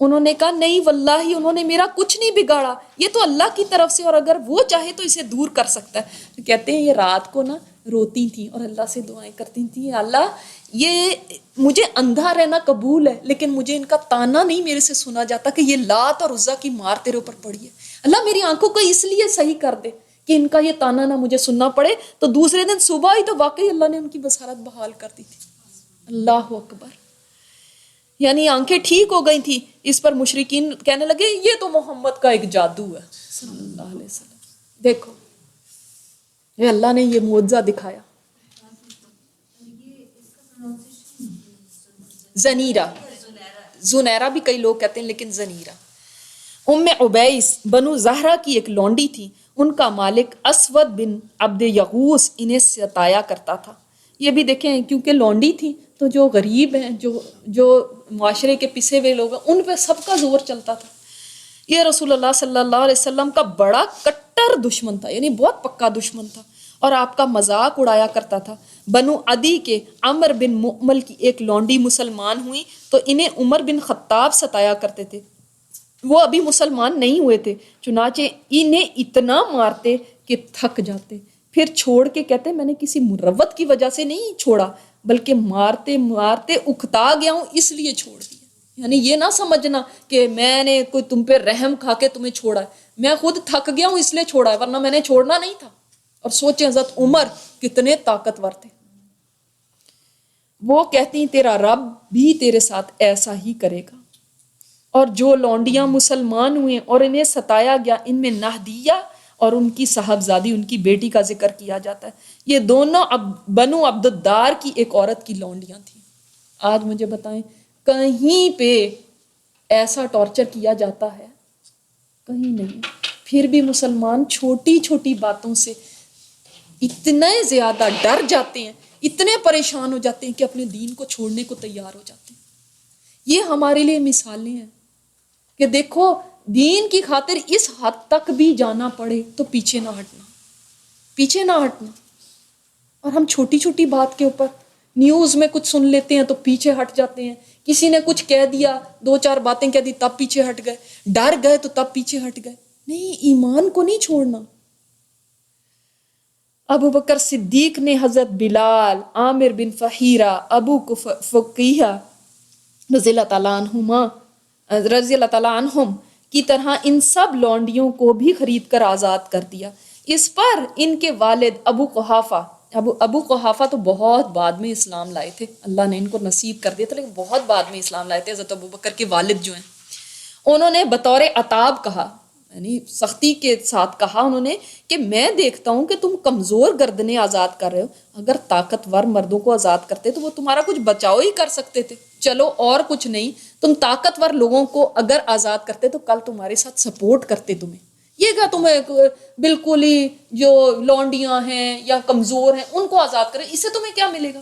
انہوں نے کہا نہیں واللہ انہوں نے میرا کچھ نہیں بگاڑا, یہ تو اللہ کی طرف سے, اور اگر وہ چاہے تو اسے دور کر سکتا ہے. کہتے ہیں یہ رات کو نا روتی تھیں اور اللہ سے دعائیں کرتی تھیں, اللہ یہ مجھے اندھا رہنا قبول ہے لیکن مجھے ان کا تانا نہیں میرے سے سنا جاتا کہ یہ لات اور عزا کی مار تیرے اوپر پڑی ہے, اللہ میری آنکھوں کو اس لیے صحیح کر دے کہ ان کا یہ تانا نہ مجھے سننا پڑے. تو دوسرے دن صبح ہی تو واقعی اللہ نے ان کی بصارت بحال کر دی تھی. اللہ اکبر. یعنی آنکھیں ٹھیک ہو گئی تھی. اس پر مشرکین کہنے لگے یہ تو محمد کا ایک جادو ہے صلی اللہ علیہ وسلم. دیکھو یہ اللہ نے یہ معجزہ دکھایا. زنیرہ, زنیرہ بھی کئی لوگ کہتے ہیں لیکن زنیرہ. ام عبیس بنو زہرہ کی ایک لونڈی تھی, ان کا مالک اسود بن عبد یغوث انہیں ستایا کرتا تھا. یہ بھی دیکھیں کیونکہ لونڈی تھی تو جو غریب ہیں, جو معاشرے کے پسے ہوئے لوگ ہیں, ان پہ سب کا زور چلتا تھا. یہ رسول اللہ صلی اللہ علیہ وسلم کا بڑا کٹر دشمن تھا, یعنی بہت پکا دشمن تھا, اور آپ کا مذاق اڑایا کرتا تھا. بنو عدی کے عمر بن مؤمل کی ایک لونڈی مسلمان ہوئی تو انہیں عمر بن خطاب ستایا کرتے تھے. وہ ابھی مسلمان نہیں ہوئے تھے, چنانچہ انہیں اتنا مارتے کہ تھک جاتے, پھر چھوڑ کے کہتے میں نے کسی مروت کی وجہ سے نہیں چھوڑا بلکہ مارتے مارتے اکتا گیا ہوں اس لیے چھوڑ دیا. یعنی یہ نہ سمجھنا کہ میں نے کوئی تم پہ رحم کھا کے تمہیں چھوڑا ہے, میں خود تھک گیا ہوں اس لیے چھوڑا ہے, ورنہ میں نے چھوڑنا نہیں تھا. اور سوچیں حضرت عمر کتنے طاقتور تھے. وہ کہتی تیرا رب بھی تیرے ساتھ ایسا ہی کرے گا. اور جو لونڈیاں مسلمان ہوئے اور انہیں ستایا گیا, ان میں نہدیہ اور ان کی صاحبزادی, ان کی بیٹی کا ذکر کیا جاتا ہے. یہ دونوں بنو عبد الدار کی ایک عورت کی لونڈیاں تھیں. آج مجھے بتائیں کہیں پہ ایسا ٹارچر کیا جاتا ہے؟ کہیں نہیں. پھر بھی مسلمان چھوٹی چھوٹی باتوں سے اتنے زیادہ ڈر جاتے ہیں, اتنے پریشان ہو جاتے ہیں کہ اپنے دین کو چھوڑنے کو تیار ہو جاتے ہیں. یہ ہمارے لیے مثالیں ہیں کہ دیکھو دین کی خاطر اس حد تک بھی جانا پڑے تو پیچھے نہ ہٹنا, پیچھے نہ ہٹنا. اور ہم چھوٹی چھوٹی بات کے اوپر نیوز میں کچھ سن لیتے ہیں تو پیچھے ہٹ جاتے ہیں. کسی نے کچھ کہہ دیا, دو چار باتیں کہہ دی تب پیچھے ہٹ گئے, ڈر گئے تو تب پیچھے ہٹ گئے. نہیں, ایمان کو نہیں چھوڑنا. ابو بکر صدیق نے حضرت بلال, عامر بن فہیرہ, ابو فقیہ رضی اللہ تعالیٰ عنہم کی طرح ان سب لونڈیوں کو بھی خرید کر آزاد کر دیا. اس پر ان کے والد ابو قحافہ تو بہت بعد میں اسلام لائے تھے, اللہ نے ان کو نصیب کر دیا تھا لیکن بہت بعد میں اسلام لائے تھے. حضرت ابو بکر کے والد جو ہیں انہوں نے بطور عتاب کہا, یعنی سختی کے ساتھ کہا انہوں نے کہ میں دیکھتا ہوں کہ تم کمزور گردنیں آزاد کر رہے ہو, اگر طاقتور مردوں کو آزاد کرتے تو وہ تمہارا کچھ بچاؤ ہی کر سکتے تھے. چلو اور کچھ نہیں, تم طاقتور لوگوں کو اگر آزاد کرتے تو کل تمہارے ساتھ سپورٹ کرتے تمہیں. یہ کیا تمہیں بالکل ہی جو لونڈیاں ہیں یا کمزور ہیں ان کو آزاد کرے, اس سے تمہیں کیا ملے گا.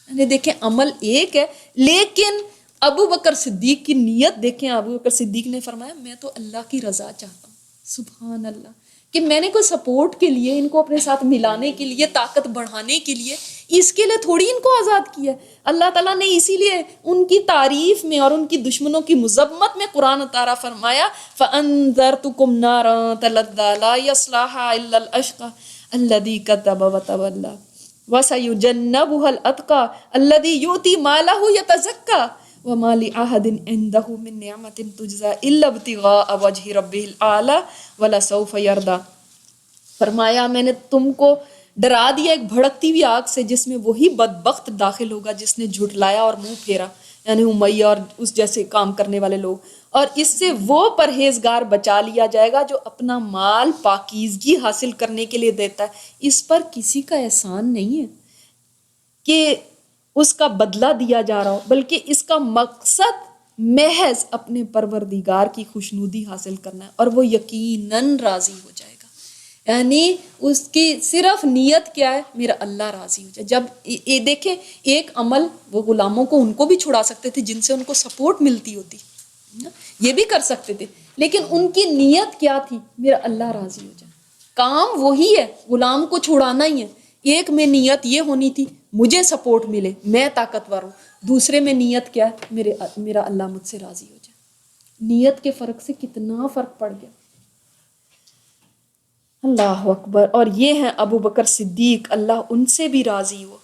یعنی دیکھیں عمل ایک ہے لیکن ابو بکر صدیق کی نیت دیکھیں. ابو بکر صدیق نے فرمایا میں تو اللہ کی رضا چاہتا ہوں, سبحان اللہ, کہ میں نے کوئی سپورٹ کے لیے ان کو اپنے ساتھ ملانے کے لیے, طاقت بڑھانے کے لیے اس کے لیے تھوڑی ان کو آزاد کیا ہے. اللہ تعالیٰ نے اسی لیے ان کی تعریف میں اور ان کی دشمنوں کی مذمت میں قرآن اتارا، فرمایا فَأَنذَرْتُكُمْ نَارًا تَلَظَّىٰ لَا يَصْلَاهَا إِلَّا الْأَشْقَى الَّذِي كَذَّبَ وَتَوَلَّىٰ وَسَيُجَنَّبُهَا الْأَتْقَى الَّذِي يُؤْتِي مَالَهُ يَتَزَكَّىٰ وَمَا لِأَحَدٍ عِندَهُ مِن نِّعْمَةٍ تُجْزَىٰ إِلَّا ابْتِغَاءَ وَجْهِ رَبِّهِ الْأَعْلَىٰ وَلَسَوْفَ يَرْضَىٰ. فرمایا میں نے تم کو ڈرا دیا ایک بھڑکتی ہوئی آگ سے جس میں وہی بدبخت داخل ہوگا جس نے جھٹلایا اور منہ پھیرا، یعنی امیہ اور اس جیسے کام کرنے والے لوگ، اور اس سے وہ پرہیزگار بچا لیا جائے گا جو اپنا مال پاکیزگی حاصل کرنے کے لیے دیتا ہے. اس پر کسی کا احسان نہیں ہے کہ اس کا بدلہ دیا جا رہا ہو، بلکہ اس کا مقصد محض اپنے پروردگار کی خوشنودی حاصل کرنا ہے، اور وہ یقیناً راضی ہو جائے گا. یعنی اس کی صرف نیت کیا ہے؟ میرا اللہ راضی ہو جائے. جب یہ دیکھیں ایک عمل وہ غلاموں کو ان کو بھی چھڑا سکتے تھے جن سے ان کو سپورٹ ملتی ہوتی، یہ بھی کر سکتے تھے، لیکن ان کی نیت کیا تھی؟ میرا اللہ راضی ہو جائے. کام وہی ہے، غلام کو چھڑانا ہی ہے. ایک میں نیت یہ ہونی تھی مجھے سپورٹ ملے، میں طاقتور ہوں. دوسرے میں نیت کیا ہے؟ میرا اللہ مجھ سے راضی ہو جائے. نیت کے فرق سے کتنا فرق پڑ گیا. اللہ اکبر. اور یہ ہیں ابو بکر صدیق، اللہ ان سے بھی راضی ہو،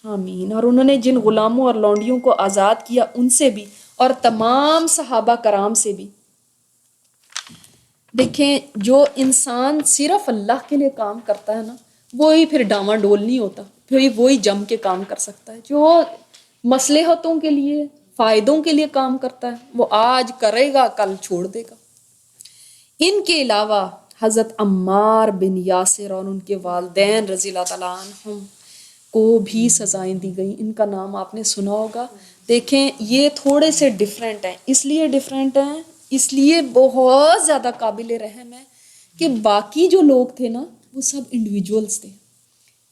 آمین. اور انہوں نے جن غلاموں اور لونڈیوں کو آزاد کیا ان سے بھی، اور تمام صحابہ کرام سے بھی. دیکھیں جو انسان صرف اللہ کے لیے کام کرتا ہے نا، وہی پھر ڈاواں ڈول نہیں ہوتا، پھر وہی جم کے کام کر سکتا ہے. جو مصلحتوں کے لیے، فائدوں کے لیے کام کرتا ہے، وہ آج کرے گا کل چھوڑ دے گا. ان کے علاوہ حضرت عمار بن یاسر اور ان کے والدین رضی اللہ تعالیٰ عنہم کو بھی سزائیں دی گئیں. ان کا نام آپ نے سنا ہوگا. دیکھیں یہ تھوڑے سے ڈیفرنٹ ہیں، اس لیے ڈیفرنٹ ہیں، اس لیے بہت زیادہ قابل رحم ہے کہ باقی جو لوگ تھے نا وہ سب انڈیویجولز تھے،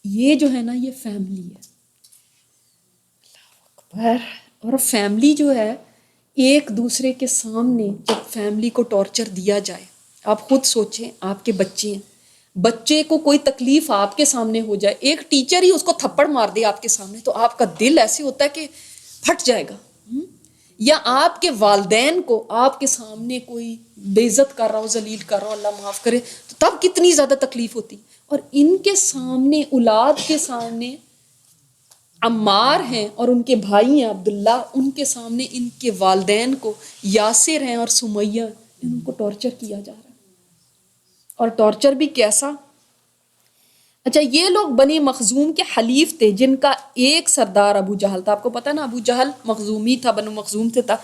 یہ جو ہے نا یہ فیملی ہے. اللہ اکبر. اور فیملی جو ہے ایک دوسرے کے سامنے جب فیملی کو ٹارچر دیا جائے، آپ خود سوچیں آپ کے بچے ہیں، بچے کو کوئی تکلیف آپ کے سامنے ہو جائے، ایک ٹیچر ہی اس کو تھپڑ مار دے آپ کے سامنے، تو آپ کا دل ایسے ہوتا ہے کہ پھٹ جائے گا. یا آپ کے والدین کو آپ کے سامنے کوئی بے عزت کر رہا ہو، ذلیل کر رہا ہو، اللہ معاف کرے، تو تب کتنی زیادہ تکلیف ہوتی. اور ان کے سامنے، اولاد کے سامنے عمار ہیں اور ان کے بھائی ہیں عبداللہ، ان کے سامنے ان کے والدین کو، یاسر ہیں اور سمیہ، ان کو ٹارچر کیا جا رہا ہے. اور ٹارچر بھی کیسا؟ اچھا یہ لوگ بنی مخزوم کے حلیف تھے جن کا ایک سردار ابو جہل تھا. آپ کو پتہ نا ابو جہل مخزومی تھا، بنو مخزوم سے تھا.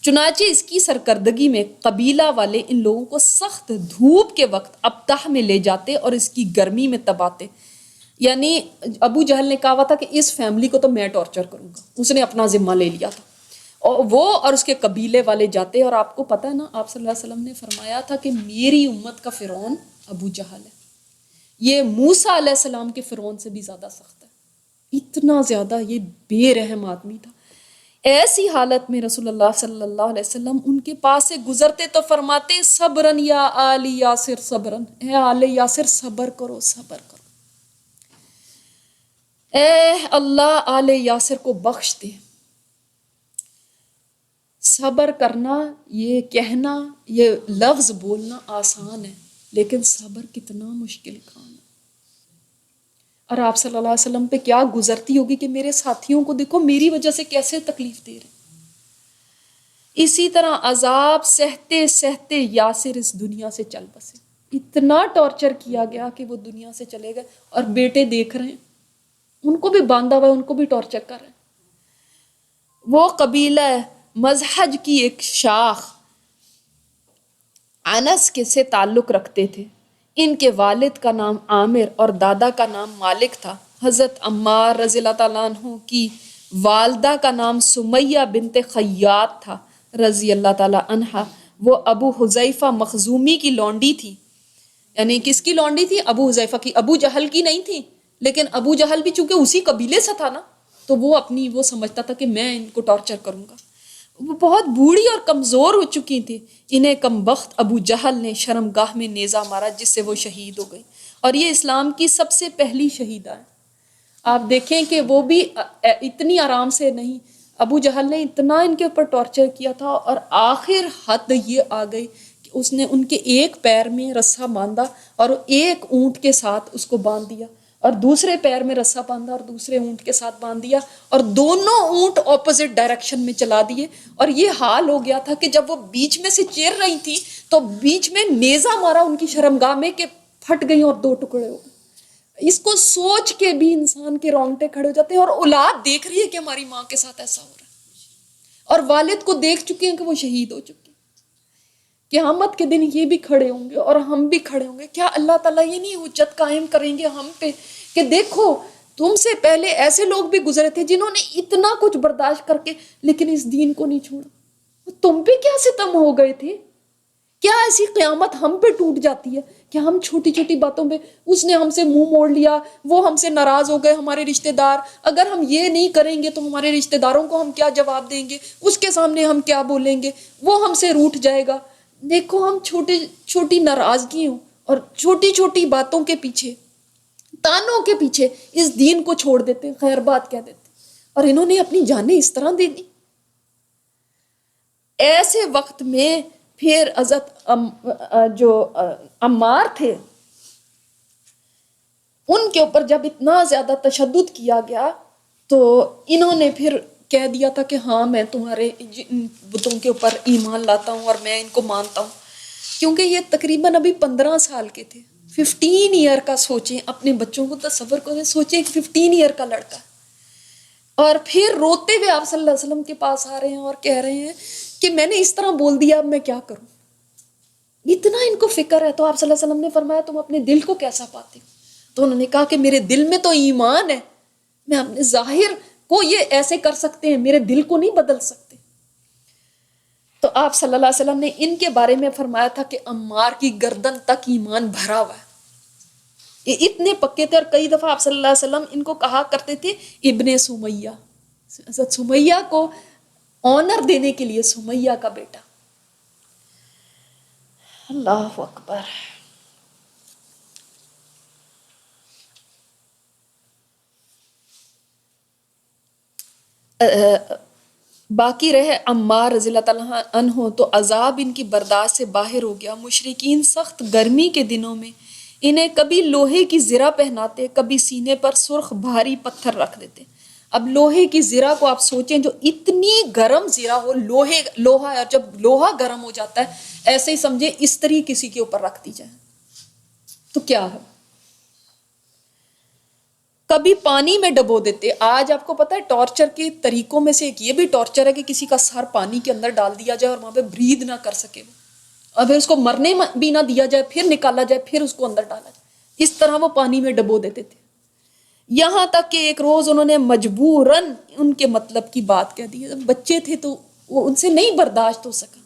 چنانچہ اس کی سرکردگی میں قبیلہ والے ان لوگوں کو سخت دھوپ کے وقت ابتح میں لے جاتے اور اس کی گرمی میں تباتے. یعنی ابو جہل نے کہا تھا کہ اس فیملی کو تو میں ٹارچر کروں گا، اس نے اپنا ذمہ لے لیا تھا. اور وہ اور اس کے قبیلے والے جاتے. اور آپ کو پتہ ہے نا آپ صلی اللہ علیہ وسلم نے فرمایا تھا کہ میری امت کا فرعون ابو جہل ہے، یہ موسیٰ علیہ السلام کے فرعون سے بھی زیادہ سخت ہے. اتنا زیادہ یہ بے رحم آدمی تھا. ایسی حالت میں رسول اللہ صلی اللہ علیہ وسلم ان کے پاس سے گزرتے تو فرماتے صبرن یا آل یاسر صبرن، اے آل یاسر صبر کرو، صبر کرو، اے اللہ آل یاسر کو بخش دے. صبر کرنا، یہ کہنا، یہ لفظ بولنا آسان ہے، لیکن صبر کتنا مشکل کام ہے. اور آپ صلی اللہ علیہ وسلم پہ کیا گزرتی ہوگی کہ میرے ساتھیوں کو دیکھو میری وجہ سے کیسے تکلیف دے رہے. اسی طرح عذاب سہتے سہتے یاسر اس دنیا سے چل بسے. اتنا ٹارچر کیا گیا کہ وہ دنیا سے چلے گئے. اور بیٹے دیکھ رہے ہیں، ان کو بھی باندھا ہوا ہے، ان کو بھی ٹارچر کر رہے ہیں. وہ قبیلہ مزحج کی ایک شاخ انس کے سے تعلق رکھتے تھے. ان کے والد کا نام عامر اور دادا کا نام مالک تھا. حضرت عمار رضی اللہ تعالیٰ عنہ کی والدہ کا نام سمیہ بنت خیاط تھا رضی اللہ تعالیٰ عنہ. وہ ابو حذیفہ مخزومی کی لونڈی تھی. یعنی کس کی لونڈی تھی؟ ابو حذیفہ کی. ابو جہل کی نہیں تھی، لیکن ابو جہل بھی چونکہ اسی قبیلے سے تھا نا، تو وہ سمجھتا تھا کہ میں ان کو ٹارچر کروں گا. وہ بہت بوڑھی اور کمزور ہو چکی تھی. انہیں کم بخت ابو جہل نے شرمگاہ میں نیزہ مارا جس سے وہ شہید ہو گئی. اور یہ اسلام کی سب سے پہلی شہیدہ ہے. آپ دیکھیں کہ وہ بھی اتنی آرام سے نہیں، ابو جہل نے اتنا ان کے اوپر ٹارچر کیا تھا، اور آخر حد یہ آ گئی کہ اس نے ان کے ایک پیر میں رسا باندھا اور ایک اونٹ کے ساتھ اس کو باندھ دیا، اور دوسرے پیر میں رسا باندھا اور دوسرے اونٹ کے ساتھ باندھ دیا، اور دونوں اونٹ اپوزٹ ڈائریکشن میں چلا دیے. اور یہ حال ہو گیا تھا کہ جب وہ بیچ میں سے چیر رہی تھی تو بیچ میں نیزہ مارا ان کی شرمگاہ میں کہ پھٹ گئی اور دو ٹکڑے ہو گئے. اس کو سوچ کے بھی انسان کے رونگٹے کھڑے ہو جاتے ہیں، اور اولاد دیکھ رہی ہے کہ ہماری ماں کے ساتھ ایسا ہو رہا ہے، اور والد کو دیکھ چکے ہیں کہ وہ شہید ہو چکے ہیں. قیامت کے دن یہ بھی کھڑے ہوں گے اور ہم بھی کھڑے ہوں گے. کیا اللہ تعالیٰ یہ نہیں حجت قائم کریں گے ہم پہ کہ دیکھو تم سے پہلے ایسے لوگ بھی گزرے تھے جنہوں نے اتنا کچھ برداشت کر کے لیکن اس دین کو نہیں چھوڑا، تم پہ کیا ستم ہو گئے تھے؟ کیا ایسی قیامت ہم پہ ٹوٹ جاتی ہے کہ ہم چھوٹی چھوٹی باتوں پہ، اس نے ہم سے منہ موڑ لیا، وہ ہم سے ناراض ہو گئے، ہمارے رشتہ دار، اگر ہم یہ نہیں کریں گے تو ہمارے رشتہ داروں کو ہم کیا جواب دیں گے، اس کے سامنے ہم کیا بولیں گے، وہ ہم سے روٹھ جائے گا. دیکھو ہم چھوٹی ناراضگیوں اور چھوٹی چھوٹی باتوں کے پیچھے، تانوں کے پیچھے اس دین کو چھوڑ دیتے، خیر بات کہہ دیتے، اور انہوں نے اپنی جانیں اس طرح دے دی. ایسے وقت میں پھر حضرت جو عمار تھے ان کے اوپر جب اتنا زیادہ تشدد کیا گیا تو انہوں نے پھر کہہ دیا تھا کہ ہاں میں تمہارے بتوں کے اوپر ایمان لاتا ہوں اور میں ان کو مانتا ہوں، کیونکہ یہ تقریباً ابھی 15 سال کے تھے. 15 ایئر کا سوچیں، اپنے بچوں کو تصور کریں، سوچیں 15 ایئر کا لڑکا، اور پھر روتے ہوئے آپ صلی اللہ علیہ وسلم کے پاس آ رہے ہیں اور کہہ رہے ہیں کہ میں نے اس طرح بول دیا، اب میں کیا کروں. اتنا ان کو فکر ہے. تو آپ صلی اللہ علیہ وسلم نے فرمایا تم اپنے دل کو کیسا پاتے ہو؟ تو انہوں نے کہا کہ میرے دل میں تو ایمان ہے، میں اپنے ظاہر کو یہ ایسے کر سکتے ہیں، میرے دل کو نہیں بدل سکتے. تو آپ صلی اللہ علیہ وسلم نے ان کے بارے میں فرمایا تھا کہ عمار کی گردن تک ایمان بھرا ہوا ہے. یہ اتنے پکے تھے، اور کئی دفعہ آپ صلی اللہ علیہ وسلم ان کو کہا کرتے تھے ابن سمیہ، حضرت سمیہ کو آنر دینے کے لیے، سمیہ کا بیٹا. اللہ اکبر. باقی رہے عمار رضی اللہ تعالیٰ عنہ، تو عذاب ان کی برداشت سے باہر ہو گیا. مشرکین سخت گرمی کے دنوں میں انہیں کبھی لوہے کی زرہ پہناتے، کبھی سینے پر سرخ بھاری پتھر رکھ دیتے. اب لوہے کی زرہ کو آپ سوچیں، جو اتنی گرم زرہ ہو، لوہا ہے، اور جب لوہا گرم ہو جاتا ہے ایسے ہی سمجھے استری کسی کے اوپر رکھ دی جائے تو کیا ہے. کبھی پانی میں ڈبو دیتے. آج آپ کو پتہ ہے ٹارچر کے طریقوں میں سے ایک یہ بھی ٹارچر ہے کہ کسی کا سر پانی کے اندر ڈال دیا جائے اور وہاں پہ بریدھ نہ کر سکے، اور پھر اس کو مرنے بھی نہ دیا جائے، پھر نکالا جائے، پھر اس کو اندر ڈالا جائے. اس طرح وہ پانی میں ڈبو دیتے تھے. یہاں تک کہ ایک روز انہوں نے مجبوراً ان کے مطلب کی بات کہہ دی. بچے تھے تو وہ ان سے نہیں برداشت ہو سکا.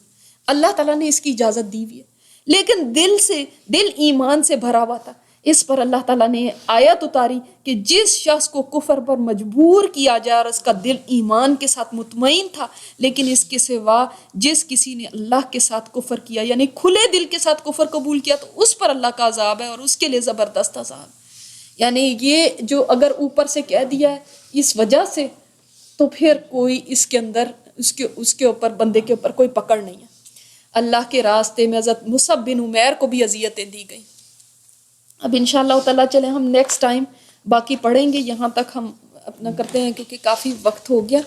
اللہ تعالیٰ نے اس کی اجازت دی ہوئی ہے، لیکن دل ایمان سے بھرا ہوا تھا. اس پر اللہ تعالیٰ نے آیت اتاری کہ جس شخص کو کفر پر مجبور کیا جائے اور اس کا دل ایمان کے ساتھ مطمئن تھا، لیکن اس کے سوا جس کسی نے اللہ کے ساتھ کفر کیا، یعنی کھلے دل کے ساتھ کفر قبول کیا، تو اس پر اللہ کا عذاب ہے اور اس کے لیے زبردست عذاب. یعنی یہ جو اگر اوپر سے کہہ دیا ہے اس وجہ سے، تو پھر کوئی اس کے اندر اس کے اوپر، بندے کے اوپر کوئی پکڑ نہیں ہے. اللہ کے راستے میں حضرت مصعب بن عمیر کو بھی اذیتیں دی گئیں. اب انشاءاللہ تعالیٰ چلیں ہم نیکسٹ ٹائم باقی پڑھیں گے. یہاں تک ہم اپنا کرتے ہیں کیونکہ کافی وقت ہو گیا،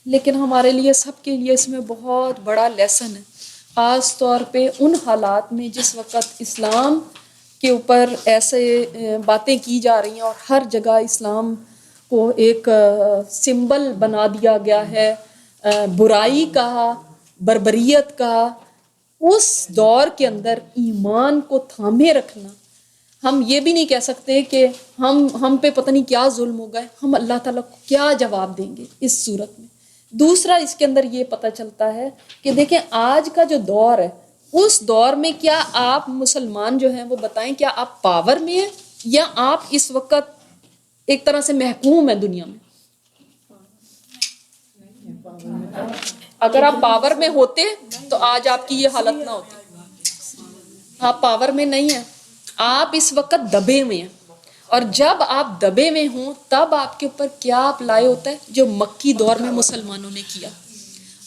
لیکن ہمارے لیے سب کے لیے اس میں بہت بڑا لیسن ہے، خاص طور پہ ان حالات میں جس وقت اسلام کے اوپر ایسے باتیں کی جا رہی ہیں اور ہر جگہ اسلام کو ایک سمبل بنا دیا گیا ہے برائی کا، بربریت کا. اس دور کے اندر ایمان کو تھامے رکھنا، ہم یہ بھی نہیں کہہ سکتے کہ ہم پہ پتہ نہیں کیا ظلم ہو گئے، ہم اللہ تعالیٰ کو کیا جواب دیں گے اس صورت میں. دوسرا اس کے اندر یہ پتہ چلتا ہے کہ دیکھیں آج کا جو دور ہے، اس دور میں کیا آپ مسلمان جو ہیں وہ بتائیں، کیا آپ پاور میں ہیں یا آپ اس وقت ایک طرح سے محکوم ہیں دنیا میں؟ اگر آپ پاور میں ہوتے تو آج آپ کی یہ حالت نہ ہوتی. آپ پاور میں نہیں ہیں، آپ اس وقت دبے ہوئے ہیں. اور جب آپ دبے میں ہوں تب آپ کے اوپر کیا اپلائی ہوتا ہے جو مکی دور میں مسلمانوں نے کیا,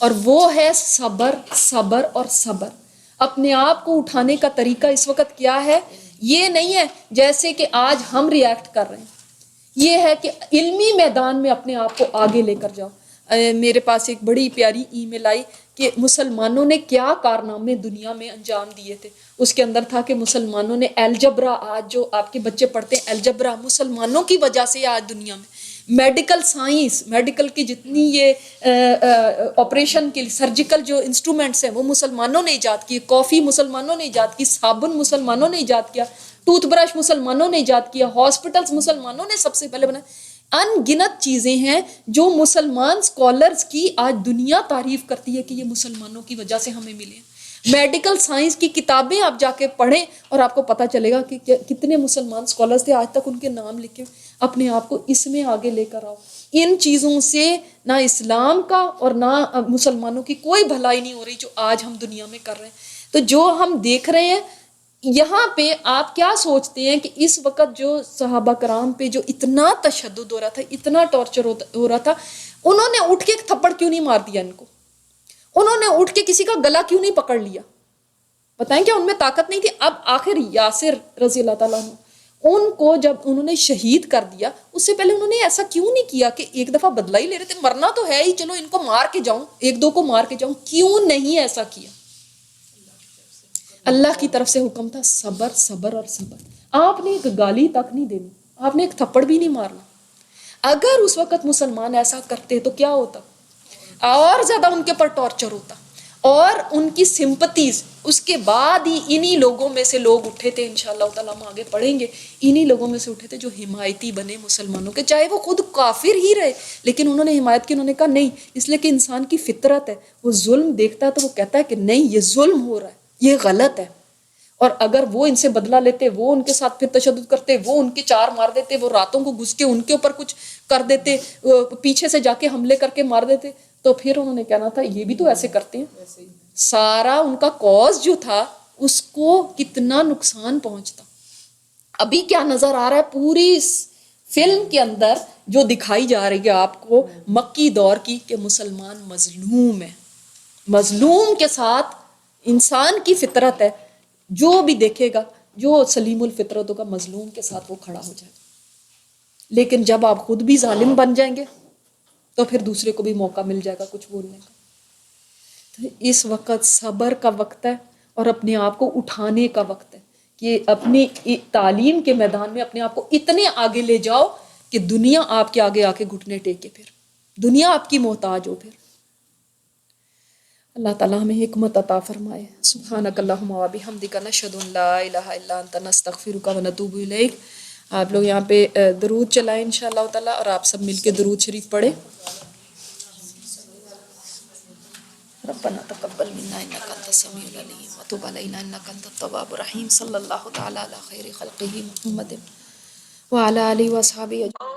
اور وہ ہے صبر صبر اور صبر. اپنے آپ کو اٹھانے کا طریقہ اس وقت کیا ہے؟ یہ نہیں ہے جیسے کہ آج ہم ریئیکٹ کر رہے ہیں, یہ ہے کہ علمی میدان میں اپنے آپ کو آگے لے کر جاؤ. میرے پاس ایک بڑی پیاری ای میل آئی کہ مسلمانوں نے کیا کارنامے دنیا میں انجام دیے تھے. اس کے اندر تھا کہ مسلمانوں نے الجبرا, آج جو آپ کے بچے پڑھتے ہیں الجبرا, مسلمانوں کی وجہ سے آج دنیا میں میڈیکل سائنس, میڈیکل کی جتنی یہ آپریشن کے سرجیکل جو انسٹرومنٹس ہیں وہ مسلمانوں نے ایجاد کیے, کافی مسلمانوں نے ایجاد کی, صابن مسلمانوں نے ایجاد کیا, ٹوتھ برش مسلمانوں نے ایجاد کیا, ہاسپٹلس مسلمانوں نے سب سے پہلے بنائے. ان گنت چیزیں ہیں جو مسلمان اسکالرس کی آج دنیا تعریف کرتی ہے کہ یہ مسلمانوں کی وجہ سے ہمیں ملے. میڈیکل سائنس کی کتابیں آپ جا کے پڑھیں اور آپ کو پتہ چلے گا کہ کتنے مسلمان اسکالرس تھے, آج تک ان کے نام لکھے. اپنے آپ کو اس میں آگے لے کر آؤ. ان چیزوں سے نہ اسلام کا اور نہ مسلمانوں کی کوئی بھلائی نہیں ہو رہی جو آج ہم دنیا میں کر رہے ہیں. تو جو ہم دیکھ رہے ہیں یہاں پہ آپ کیا سوچتے ہیں کہ اس وقت جو صحابہ کرام پہ جو اتنا تشدد ہو رہا تھا, اتنا ٹارچر ہو رہا تھا, انہوں نے اٹھ کے ایک تھپڑ کیوں نہیں مار دیا ان کو؟ انہوں نے اٹھ کے کسی کا گلا کیوں نہیں پکڑ لیا؟ بتائیں کیا ان میں طاقت نہیں تھی؟ اب آخر یاسر رضی اللہ تعالیٰ عنہ, ان کو جب انہوں نے شہید کر دیا, اس سے پہلے انہوں نے ایسا کیوں نہیں کیا کہ ایک دفعہ بدلہ ہی لے رہے تھے, مرنا تو ہے ہی, چلو ان کو مار کے جاؤں, ایک دو کو مار کے جاؤں, کیوں نہیں ایسا کیا؟ اللہ کی طرف سے حکم تھا صبر صبر اور صبر. آپ نے ایک گالی تک نہیں دینی, آپ نے ایک تھپڑ بھی نہیں مارنا. اگر اس وقت مسلمان ایسا کرتے تو کیا ہوتا؟ اور زیادہ ان کے پر ٹارچر ہوتا, اور ان کی سمپتیز. اس کے بعد ہی انہی لوگوں میں سے لوگ اٹھے تھے, انشاءاللہ تعالیٰ ہم آگے پڑھیں گے, انہی لوگوں میں سے اٹھے تھے جو حمایتی بنے مسلمانوں کے, چاہے وہ خود کافر ہی رہے, لیکن انہوں نے حمایت کی. انہوں نے کہا نہیں, اس لیے کہ انسان کی فطرت ہے, وہ ظلم دیکھتا ہے تو وہ کہتا ہے کہ نہیں یہ ظلم ہو رہا ہے, یہ غلط ہے. اور اگر وہ ان سے بدلہ لیتے, وہ ان کے ساتھ پھر تشدد کرتے, وہ ان کے چار مار دیتے, وہ راتوں کو گھس کے ان کے اوپر کچھ کر دیتے, پیچھے سے جا کے حملے کر کے مار دیتے, تو پھر انہوں نے کہنا تھا یہ بھی تو ایسے کرتے ہیں. سارا ان کا کاز جو تھا اس کو کتنا نقصان پہنچتا. ابھی کیا نظر آ رہا ہے پوری فلم کے اندر جو دکھائی جا رہی ہے آپ کو مکی دور کی, کہ مسلمان مظلوم ہے. مظلوم کے ساتھ انسان کی فطرت ہے, جو بھی دیکھے گا, جو سلیم الفطرت ہوگا, مظلوم کے ساتھ وہ کھڑا ہو جائے گا. لیکن جب آپ خود بھی ظالم بن جائیں گے تو پھر دوسرے کو بھی موقع مل جائے گا کچھ بولنے کا. تو اس وقت صبر کا وقت ہے اور اپنے آپ کو اٹھانے کا وقت ہے کہ اپنی تعلیم کے میدان میں اپنے آپ کو اتنے آگے لے جاؤ کہ دنیا آپ کے آگے آ کے گھٹنے ٹیکے, پھر دنیا آپ کی محتاج ہو. پھر اللہ تعالیٰ ہمیں حکمت عطا فرمائے. سبحانک اللہم و بحمدک نشہد ان لا الہ الا انت نستغفرک و نتوب الیک. آپ لوگ یہاں پہ درود چلائیں انشاءاللہ تعالیٰ, اور آپ سب مل کے درود شریف پڑھیں. ربنا تقبل منا انک انت السمیع العلیم وتب علینا انک انت التواب الرحیم. صلی اللہ تعالیٰ علی خیر خلقہ محمد وعلی آلہ واصحابہ اجمعین.